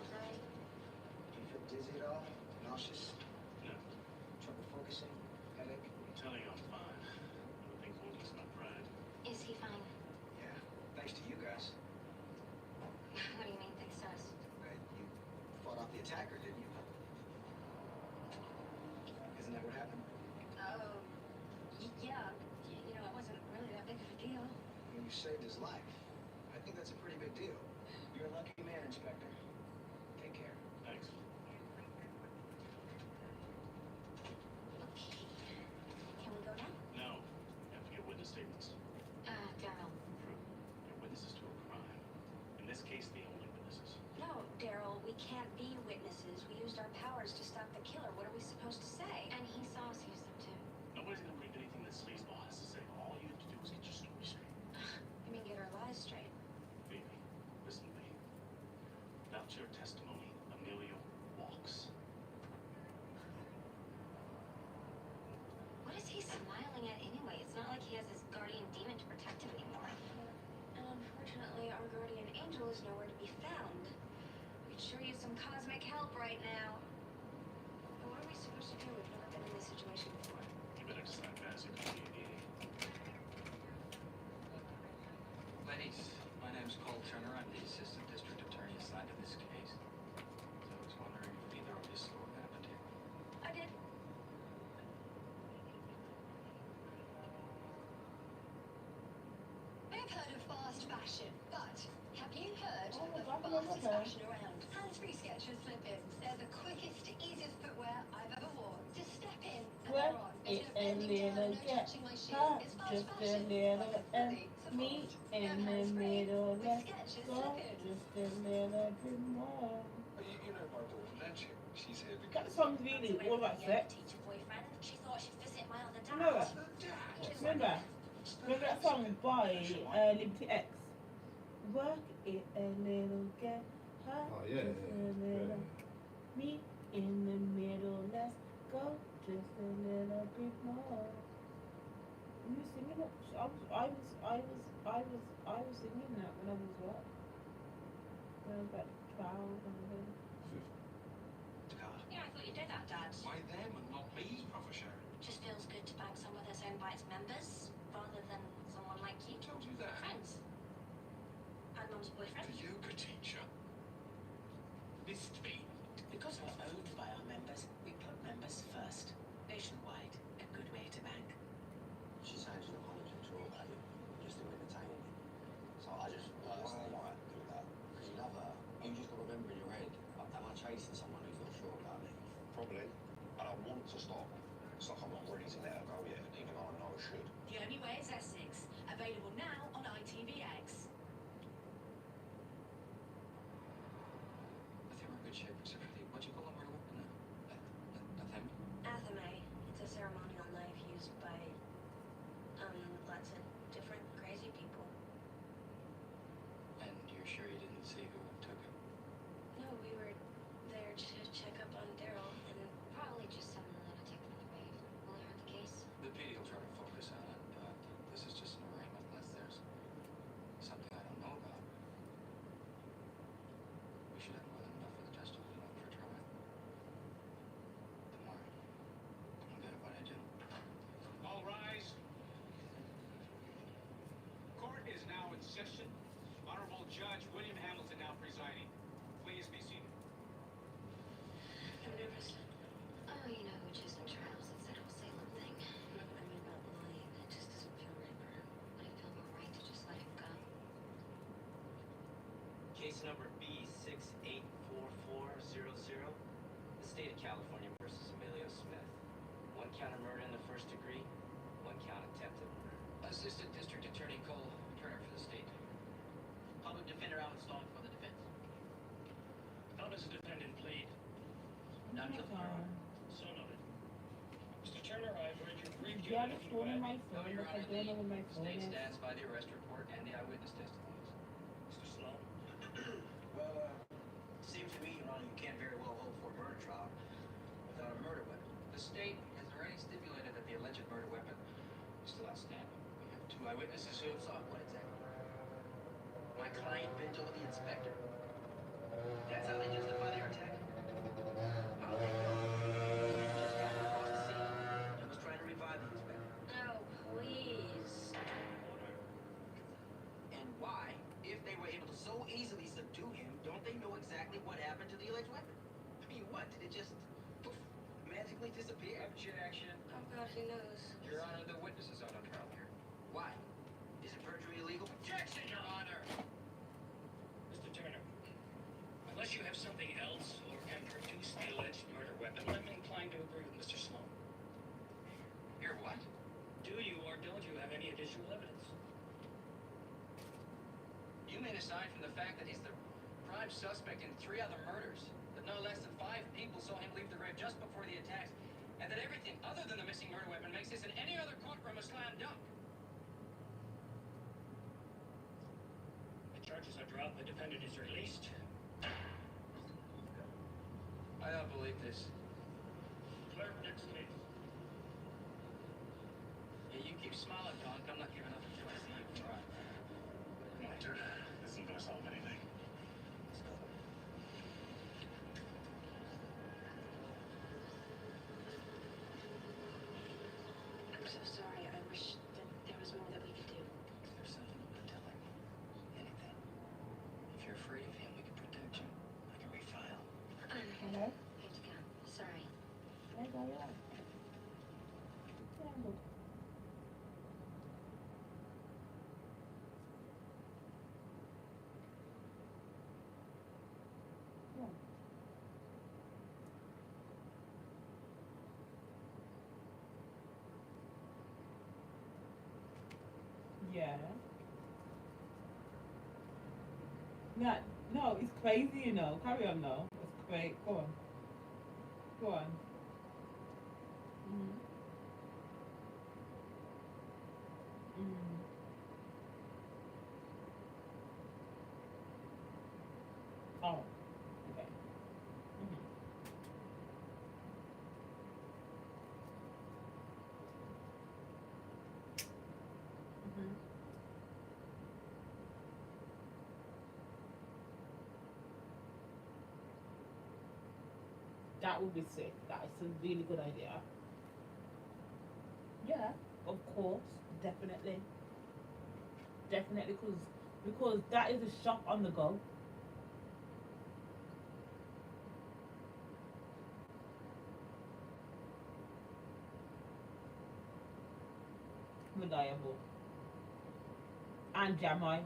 Do you feel dizzy at all? Nauseous? No. Trouble focusing? Headache? I'm telling you I'm fine. Everything's won't kiss my pride. Is he fine? Yeah. Thanks to you guys. What do you mean, thanks to us? You fought off the attacker, didn't you? Isn't that what happened? Oh, yeah. You know, it wasn't really that big of a deal. When you saved his life. I think that's a pretty big deal. You're a lucky man, Inspector. Take care. Thanks. Okay. Can we go now? No. You have to get witness statements. Daryl. True. They're witnesses to a crime. In this case, the only witnesses. No, Daryl, we can't be witnesses. We used our powers to stop the killer. What are we supposed to say? And he saw us use them too. Nobody's gonna believe anything that sleazeball has to say. All you have to do is get your story straight. I mean, get our lies straight. Baby, listen to me. Without your testimony, Emilio walks. What is he smiling at anyway? It's not like he has his guardian demon to protect him anymore. And unfortunately, our guardian angel is nowhere to be found. We could sure use some cosmic help right now. But what are we supposed to do? We've never been in this situation before. You better decide fast or call you Ladies, my name's Cole Turner. I'm the assistant district attorney assigned to this case. So I was wondering if either of you saw what happened here. I did. I've heard of fast fashion, but have you heard Oh, of that's fastest okay. fashion around? Hands-free Skechers slip-ins. They're the quickest, easiest footwear I've ever worn. Just step in and Well, they're on. it There's no a bending down, little no gap, touching my shoes. huh? It's fast Just a fashion. little Like a and fully me support. in Now the hands-free middle, with let's Skechers go. slip-ins. Just a little bit more. You know my daughter, don't you? She's here That because... song's really all about sex. Teacher boyfriend. She thought she'd visit my other dad. Remember? Dad. Remember? Remember that song by Liberty X? Work it a little, get high. Oh, yeah, Just a little. Me in the middle, let's go. Just a little bit more. You were singing it? I was singing that when I was what? When I was like 12 and Yeah, I thought you did that, Dad. Why them and not me, Professor Sharon? Just feels good to bank someone that's owned by its members, rather than someone like you. Who told you that? Friends. And Mum's boyfriend. The yoga teacher. Missed me. Because we're owned by our members, we put members first. Nationwide, a good way to bank. She sounds an apology to all about you. Just to entertain me. So I just personally might do that. Because you love her. You just got to remember in your head, am I chasing someone who's not sure about me? Probably. And I want to stop. It's like I'm not ready to let her go yet, even though I know I should. The Only Way is Essex. Available now on ITVX. I think we're in good shape except for the... What do you call them? Where weapon now? Them? Athame. It's a ceremonial knife used by, lots of different crazy people. And you're sure you didn't see who took it? No, we were there to check up on Daryl, and probably just some lunatic from the rave. Will it hurt the case? The PD will try to focus on it, but this is just an arraignment unless there's something I don't know about. We should have more than enough for the testimony, I'm afraid. Case number B684400. The state of California versus Emilio Smith. 1 count of murder in the first degree, 1 count attempted murder. Assistant District Attorney Cole Turner for the state. Public Defender Alan Stone for the defense. How does the defendant plead? Not guilty, Your Honor. So noted. Mr. Turner, I've read your brief. Do you Yeah, have the anything to phone in add? my No, phone. Your Look, I Honor, don't know where my the phone state is. stands by the arrest report and the eyewitness testimonies. Mr. Sloan? Well, seems to me, Your Honor, you can't very well hold for a murder trial without a murder weapon. The state has already stipulated that the alleged murder weapon is still outstanding. We have 2 eyewitnesses who have saw what exactly. My client bent over the inspector. That's how they justify their attack. How they know? He just happened across the scene and was trying to revive the inspector. Oh, please. And why, if they were able to so easily subdue him, don't they know exactly what happened to the alleged weapon? I mean, what? Did it just poof, magically disappear? Action, action. Oh, God, who knows? Your Honor, the witness is out on trial here. Why? Isn't perjury illegal? Objection, Your Honor! Mr. Turner, unless you have something else or can produce the alleged murder weapon, I'm inclined to agree with Mr. Sloan. Here, what? Do you or don't you have any additional evidence? You mean aside from the fact that he's the prime suspect in 3 other murders, that no less than 5 people saw him leave the grave just before the attacks, and that everything other than the missing murder weapon makes this in any other courtroom a slam dunk? The charges are dropped, the defendant is released. I don't believe this. Clerk, next case. Yeah, you keep smiling, Don. I'm not giving up until I see you try. My turn. This isn't gonna solve anything. Let's go. I'm so sorry. I wish that there was more that we could do. Is there something you're not telling me? Anything? If you're afraid of him, we can protect you. I can refile. Hello? Hate to come. Sorry. There you go, yeah. Yeah, look. Yeah. Yeah. No, no, it's crazy, you know. Carry on now. It's great. Go on. Go on. Mm. Mm. Oh, okay. Mm-hmm. Mm-hmm. That would be sick. That is a really good idea. Yeah, of course, definitely, definitely, because that is a shop on the go. Reliable and Jamai.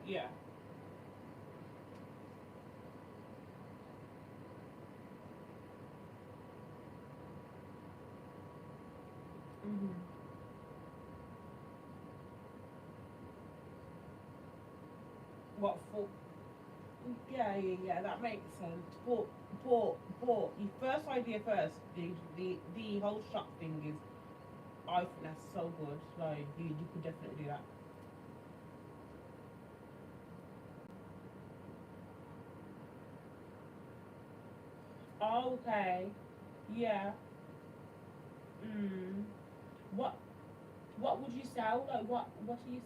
Yeah. Mm-hmm. What for? Yeah, that makes sense. But your first idea first, the whole shop thing is, I think that's so good. Like you could definitely do that. Okay. Yeah. Mm. What what would you sell? Like what are you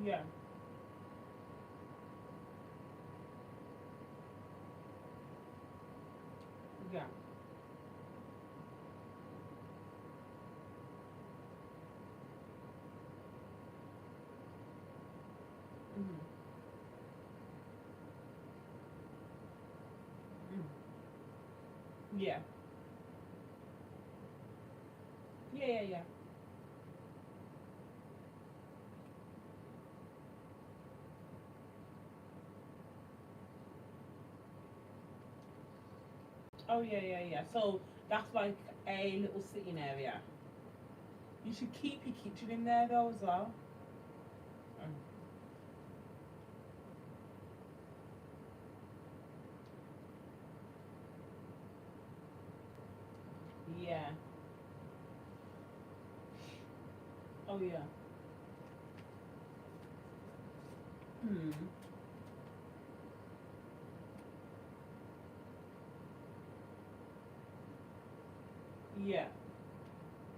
Yeah. Yeah. Mm-hmm. Yeah. Yeah, yeah, yeah. Oh, yeah, yeah, yeah. So that's like a little sitting area. You should keep your kitchen in there though as well. Mm. Yeah. Oh, yeah. Hmm. Yeah.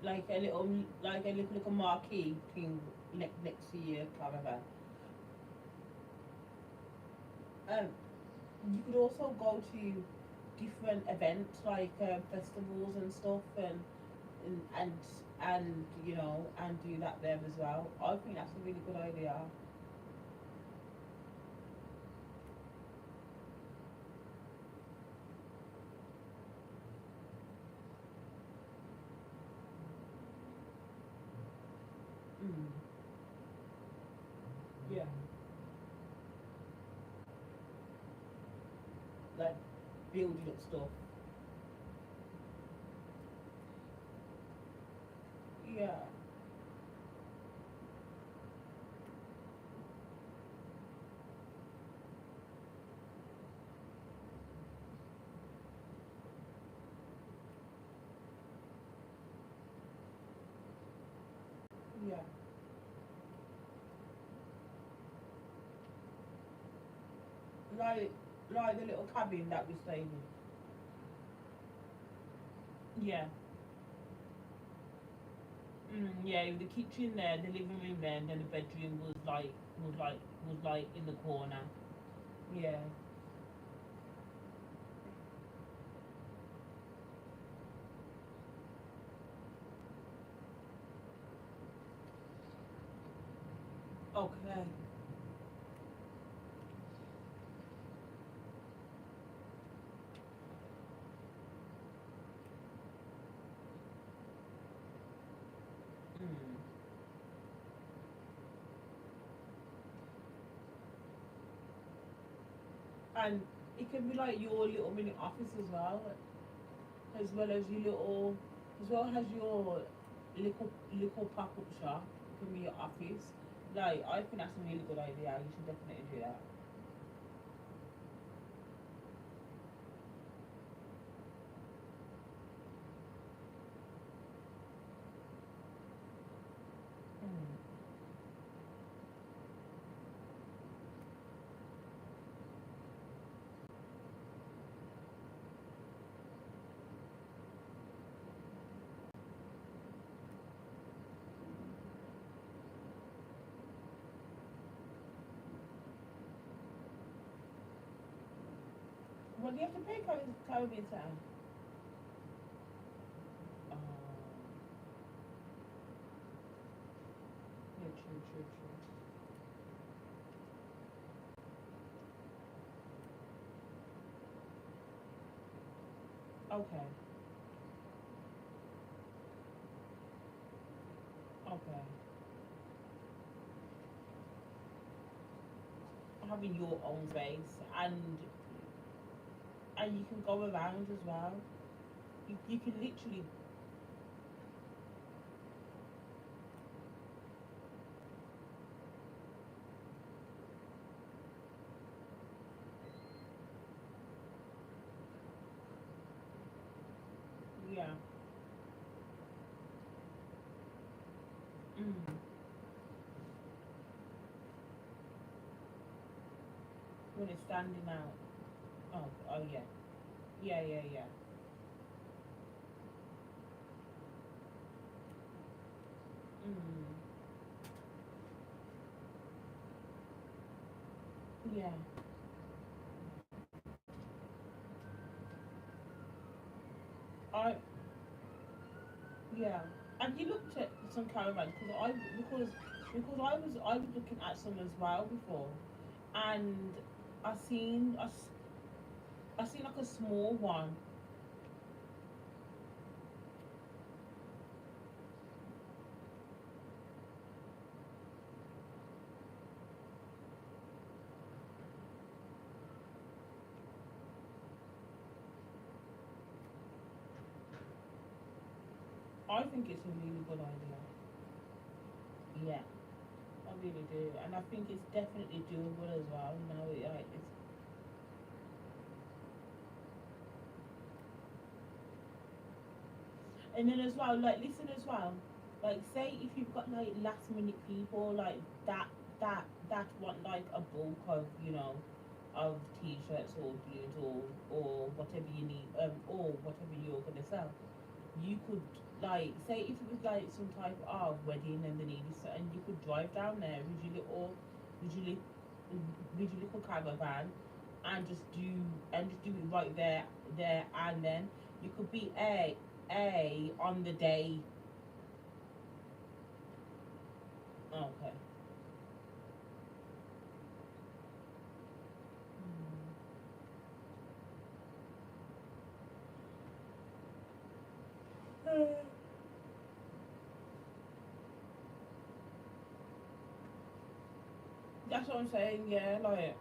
Like a little marquee thing next to your caravan. Um, you could also go to different events like festivals and stuff, and and and you know, and do that there as well. I think that's a really good idea. Mm. Yeah. Like building up stuff. Yeah. Yeah. Like like the little cabin that we stayed in. Yeah. Yeah, the kitchen there, the living room there, and then the bedroom was like in the corner. Yeah. Okay. Mm. And it can be like your little mini office as well as your little, as well as your little pop up shop. It can be your office. Like I think that's a really good idea. You should definitely do that. Mm. Well, you have to pay Caribbean time. Oh, yeah, true, true, true. Okay, okay. Having your own space and you can go around as well. You can literally, yeah. Mm. When it's standing out. Oh, oh yeah. Yeah, yeah, yeah. Mm. Yeah. I yeah. And you looked at some caravans because I was looking at some as well before, and I seen I seen like a small one. I think it's a really good idea. Yeah, I really do, and I think it's definitely doable as well. You know, like it's and then as well, like listen as well, like say if you've got like last minute people like that want like a bulk of of t-shirts or balloons or whatever you need or whatever you're gonna sell, you could like say if it was like some type of wedding and they needed something, you could drive down there with your little with your little caravan and just do it right there and then you could be a on the day. Okay. That's what I'm saying, yeah, like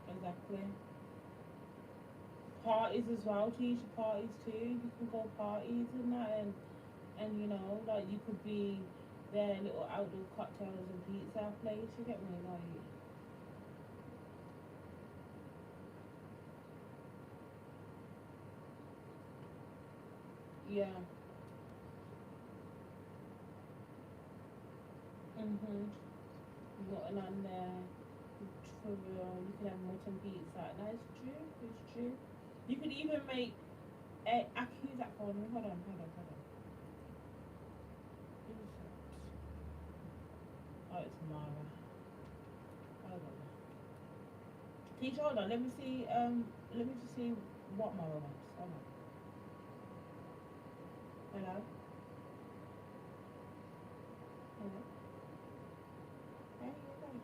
exactly. Parties as well, teacher parties too. You can go parties and that and like you could be there little outdoor cocktails and pizza place, you get me? Like yeah. Mhm. Mutton on there. For real. You can have mutton pizza. That's true, it's true. You could even make who's that for me? Hold on. Who's that? Oh, it's Mara. Hold on. Teacher, hold on, let me just see what Mara wants. Hold on. Hello? Hello? Hey, you there?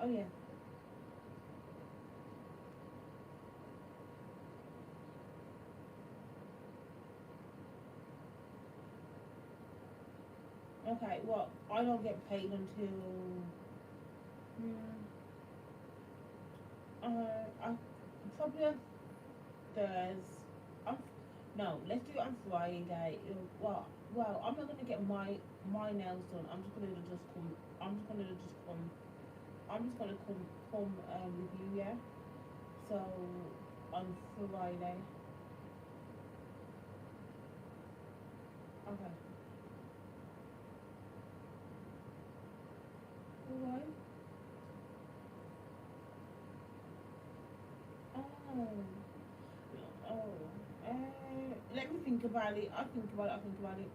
Oh yeah. Okay, well, I don't get paid until hmm, I probably on Thursday. Um, no, let's do it on Friday. Well, I'm not gonna get my nails done. I'm just gonna just come. I'm just gonna just come. I'm just gonna come with you, yeah. So on Friday. Okay. Alright. Oh. Oh. Let me think about it. I'll think about it.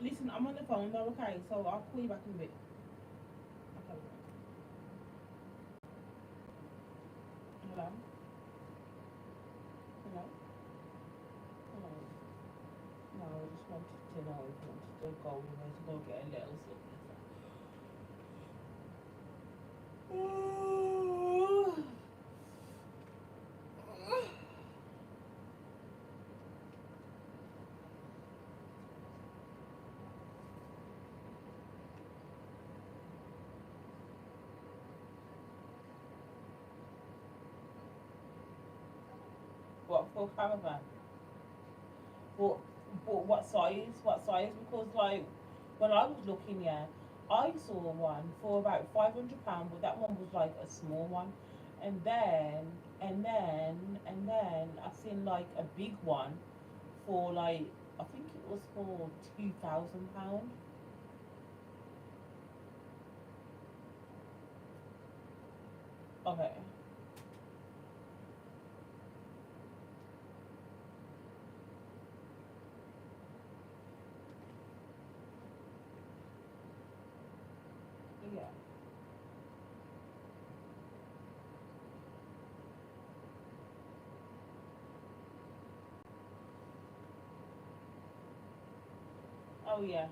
Listen, I'm on the phone though, okay? So I'll call you back in a bit. Okay. Hello? Hello? Hello? No, I just wanted to know if you wanted to go with me to go get a little something. What for caravan? But but what size? What size? Because like when I was looking, yeah, I saw one for about £500, but that one was like a small one, and then I seen like a big one for like I think it was for £2,000. Okay. Yeah. Oh yeah.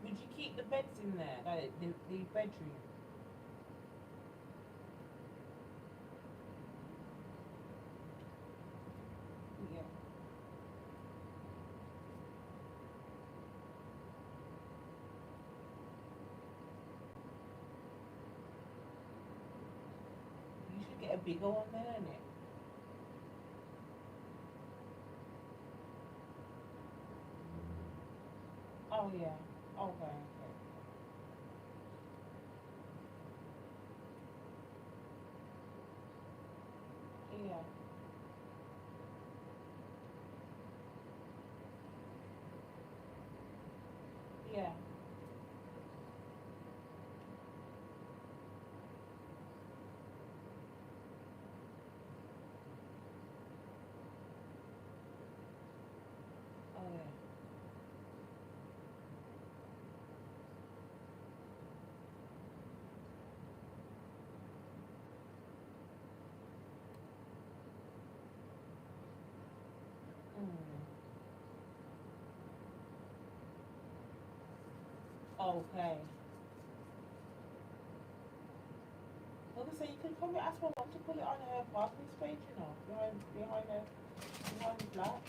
Would you keep the beds in there, like the bedroom? Yeah. You should get a bigger one then, innit? Oh yeah. Okay. Okay. Yeah. Yeah. Oh yeah. Mm. Okay. Like I say, you can probably ask my mom to put it on her parking space, you know, behind the flat.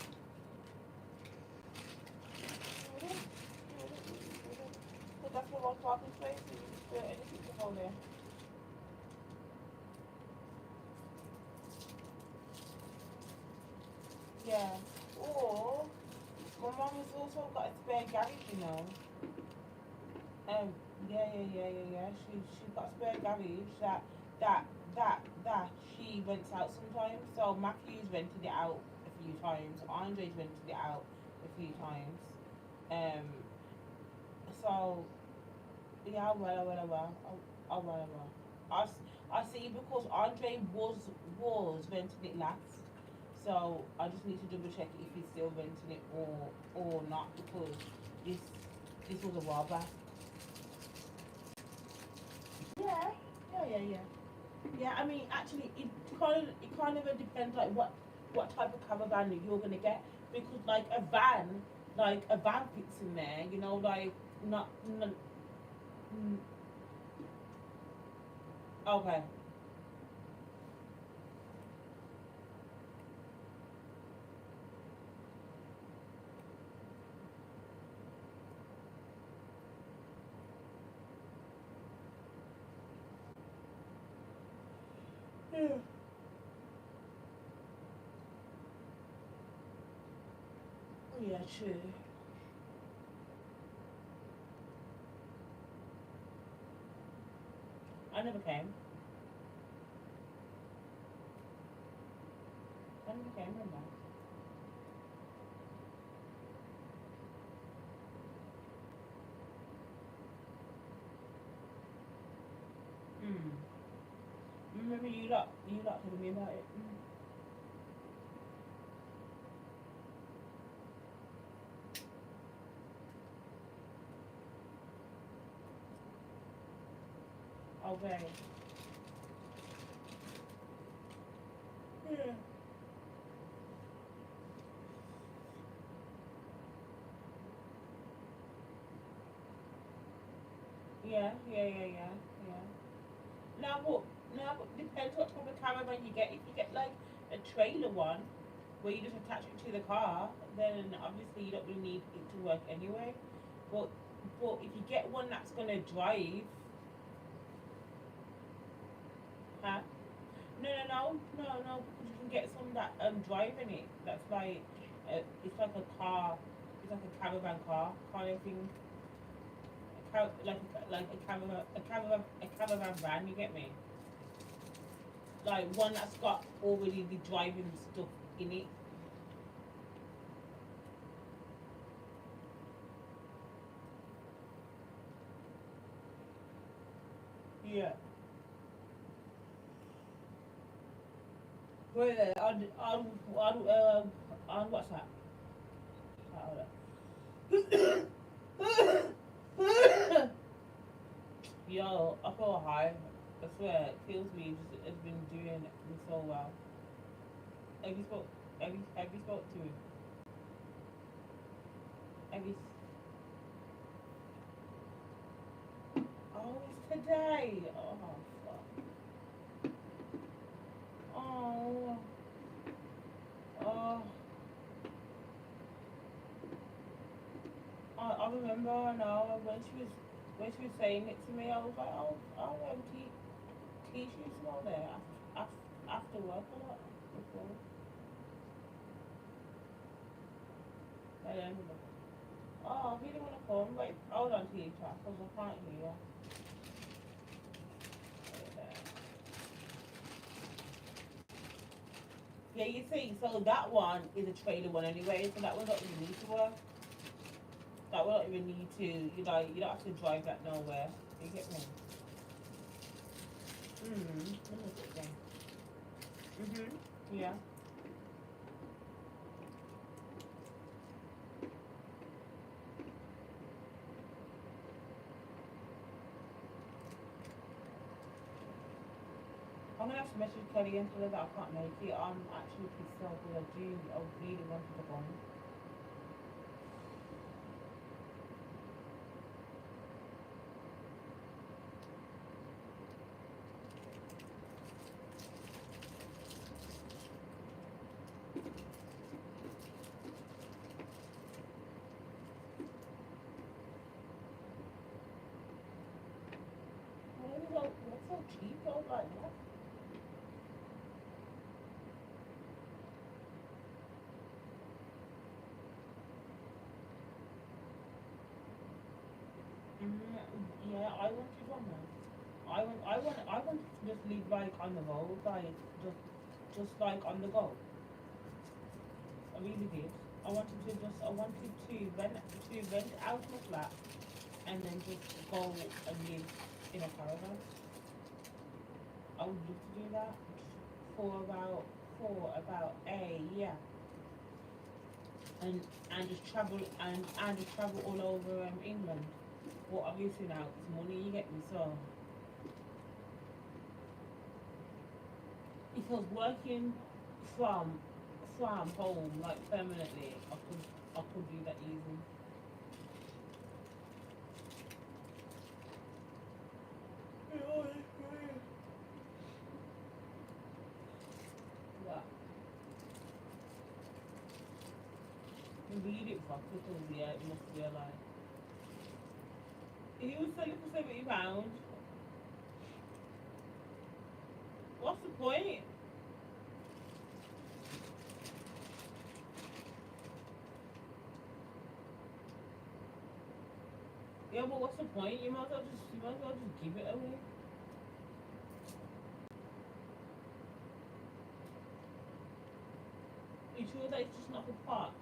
But that's my mom's parking space, and you just anything to go there. Yeah. Or my mom has also got a spare garage, you know. Um, yeah. She's got a spare garage that she rents out sometimes. So Matthew's rented it out a few times. Andre's rented it out a few times. Um, so yeah, well. I, s- I see because Andre was renting it last. So I just need to double check if he's still renting it or not because this this was a while back. Yeah, yeah. Yeah, I mean, actually, it kind of depends like what type of caravan that you're gonna get because like a van fits in there, you know, like not mm, okay. Yeah, yeah, true. I never came. I never came. Remember? Mm. Remember you lot telling me about it. Mm. Okay. Yeah. Yeah. Now what? Now what depends what type of caravan you get. If you get like a trailer one, where you just attach it to the car, then obviously you don't really need it to work anyway. But if you get one that's gonna drive, huh? No, because you can get some that drive in it. That's like it's like a car, it's like a caravan car kind of thing. Like a caravan van. You get me? Like one that's got already the driving stuff in it. Yeah. Wait there, on WhatsApp. Yo, I feel high. I swear, it kills me. It's been doing me so well. Have you spoke? Have you spoke to him? Have you? Oh, it's today. Oh fuck. Oh. Oh. I remember now when she was saying it to me, I was like, I'll teach you small there after work a lot before. And then, oh, he didn't want to come. Wait, hold on to you, chat, because I can't hear. Yeah, you see, so that one is a trailer one anyway, so that one don't even need to work. That one don't even need to, you know, you don't have to drive that nowhere. You get me? Yeah. I'm gonna have to message Kelly and tell her that I can't make it. I'm actually pissed off because I really wanted to go. What's so cheap though, like what? Yeah, I wanted one man. I wanted to just live like on the road, like just like on the go. I really did. I wanted to rent out my flat and then just go and live in a caravan. I would love to do that for about a year. And just travel all over England. Well, obviously now it's money, you get me, so if I was working from home like permanently, I could do that easy. What? Read it for because yeah, it must be a lie. He was selling for £70. What's the point? Yeah, but what's the point? You might as well just give it away. You sure that it's just not the parts?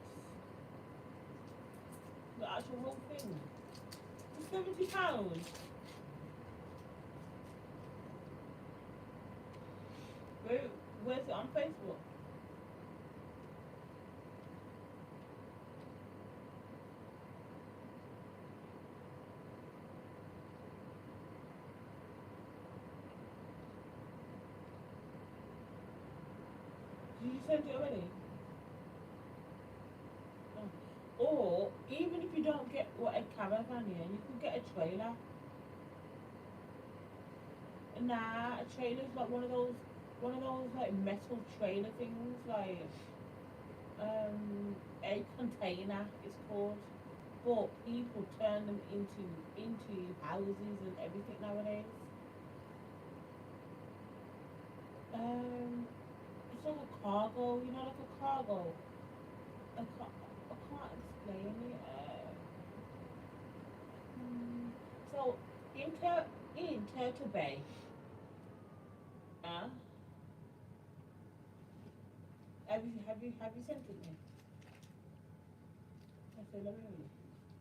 The actual whole thing? For £70? Where's it on Facebook? Did you send it already? Oh. Or even if you don't get a caravan here, you could get a trailer. Nah, a trailer's like one of those like metal trailer things, like a container it's called. But people turn them into houses and everything nowadays. It's like a cargo, you know, like a cargo. I can't explain it. So in Turtle Bay, uh, have you sent it me? I said let me read.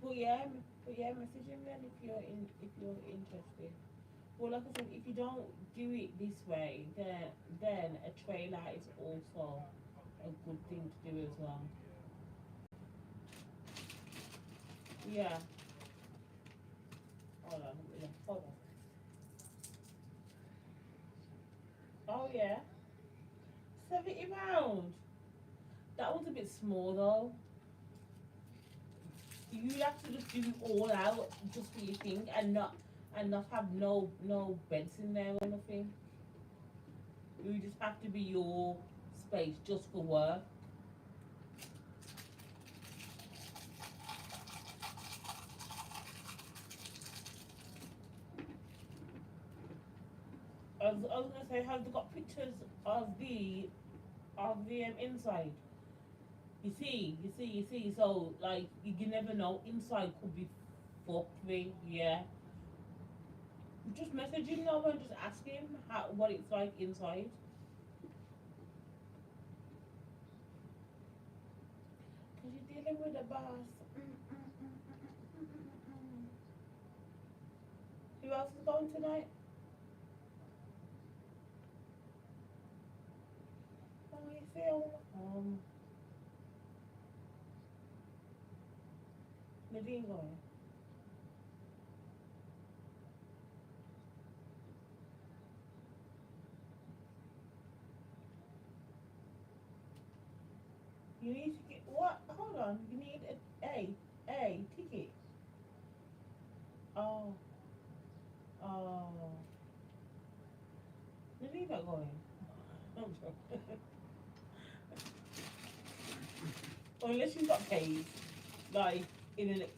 But yeah, message him then if you're interested. Well, like I said, if you don't do it this way, then a trailer is also a good thing to do as well. Yeah. Hold on. Yeah, hold on. Oh yeah. £70. That one's a bit small though. You have to just do it all out just for your thing and not have no beds in there or nothing. You just have to be your space just for work. I was gonna say, have they got pictures of the inside? You see. So like you never know. Inside could be fuckery. Yeah. Just message him now and just ask him what it's like inside. Cause you're dealing with a boss. Who else is going tonight? Oh, you feel Nadine going. You need to get what? Hold on. You need a ticket. Oh. Oh. Nadine not going. I'm joking. Unless you got paid, like in the next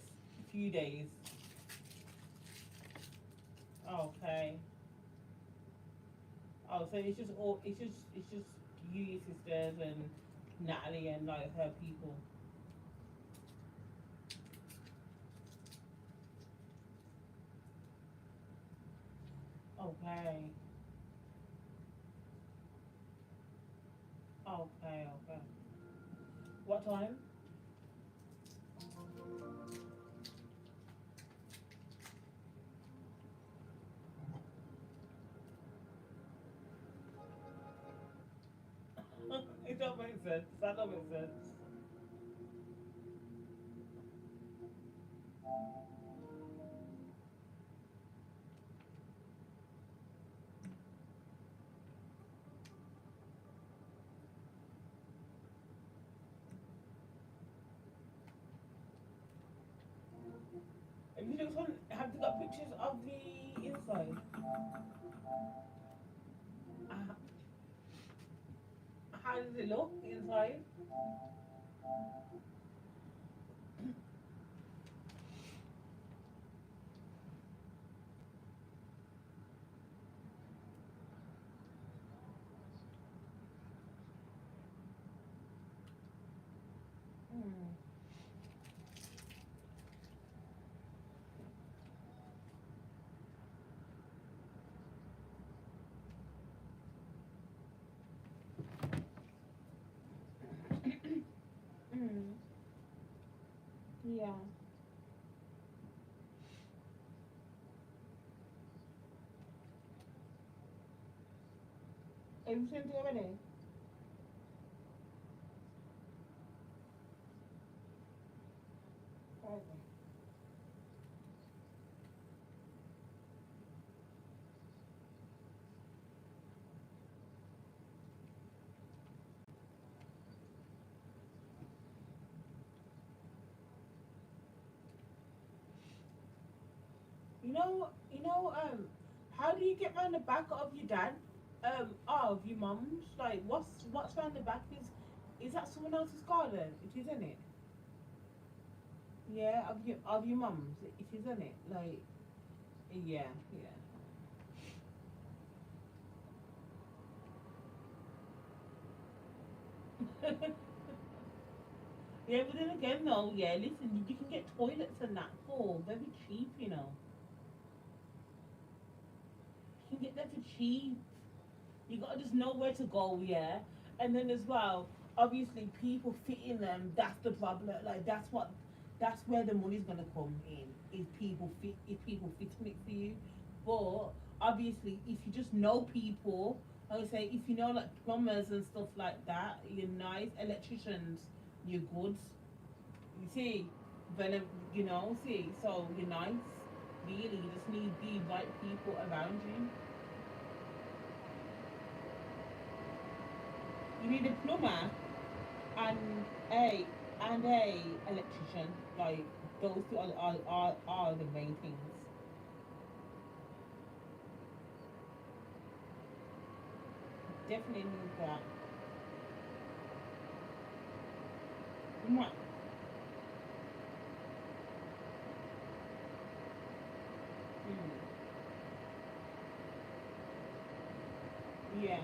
few days. Okay. Oh, so it's just you, your sisters, and Natalie, and like her people. Okay. Okay. What time? It don't make sense. That don't make sense. Have you looked on? Have you got pictures of the inside? Uh, how does it look inside? Hmm. Mm. Yeah. Have you sent it already? Okay. How do you get round the back of your dad? Of your mum's? Like, what's round the back? Is that someone else's garden? It is, isn't it? Yeah, of your mum's. It is, isn't it? Like, yeah. Yeah, but then again, though, yeah, listen, you can get toilets and that for very cheap, you know. You can get them for cheap. You gotta just know where to go, yeah. And then as well, obviously, people fit in them. That's the problem. Like that's where the money's gonna come in. If people fitting it for you, but obviously, if you just know people, I would say if you know like plumbers and stuff like that, you're nice. Electricians, you're good. You see, but you know, see, so you're nice. Really, you just need the right people around you. You need a plumber and a electrician. Like those two are the main things. Definitely need that. Mwah. Yeah.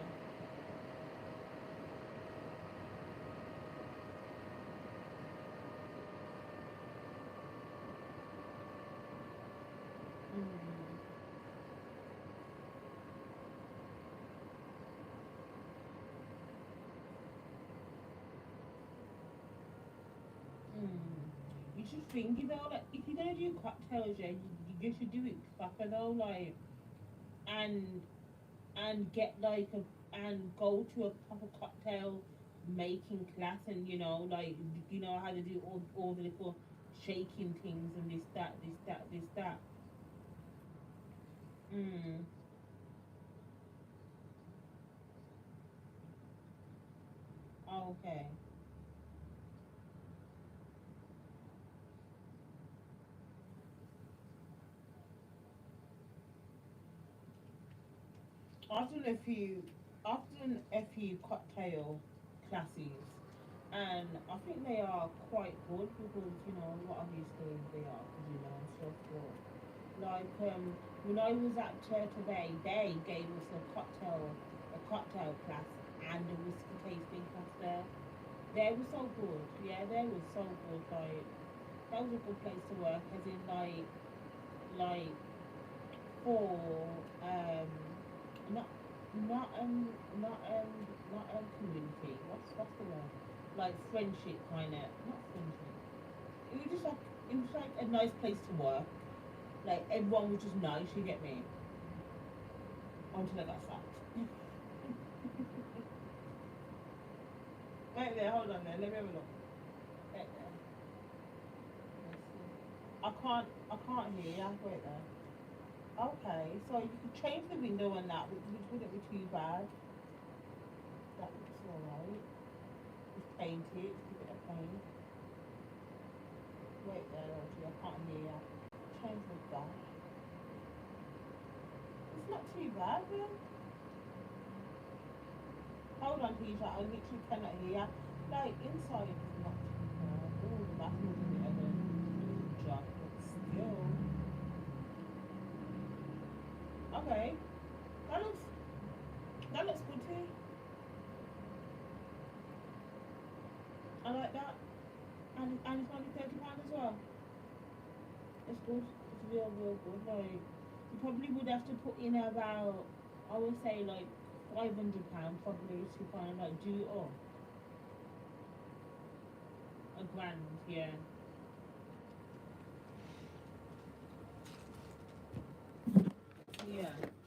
You should think, you know, like if you're gonna do cocktails, yeah, you should do it proper though, like and get like a and go to a proper cocktail making class and you know how to do all the little shaking things and this that. Mm. Okay. Often a few cocktail classes, and I think they are quite good because what obviously they are because and so forth. Like when I was at Turtle Bay, they gave us a cocktail class and a whiskey tasting class there. They were so good. Yeah, they were so good. Like that was a good place to work, as in like for um not not not community. What's the word? Like friendship kind of not friendship. It was just like it was like a nice place to work. Like everyone was just nice. You get me? Until I got sacked. Right there. Hold on there. Let me have a look. Right there. Let's see. I can't hear you. Wait there. Okay, so you could change the window on that, which wouldn't be too bad. That looks alright. Just paint it, give it a paint. Wait there, Audrey, I can't hear you. Change the back. It's not too bad then. Hold on, Peter, I literally cannot hear you. Like, inside is not too bad. Oh, the bathroom's a bit of a job, but still. Okay, that looks good too. I like that. And it's only £30 as well. It's good. It's real good. Like you probably would have to put in about I would say like £500 probably to kind of like do it all. A grand, yeah. Yeah.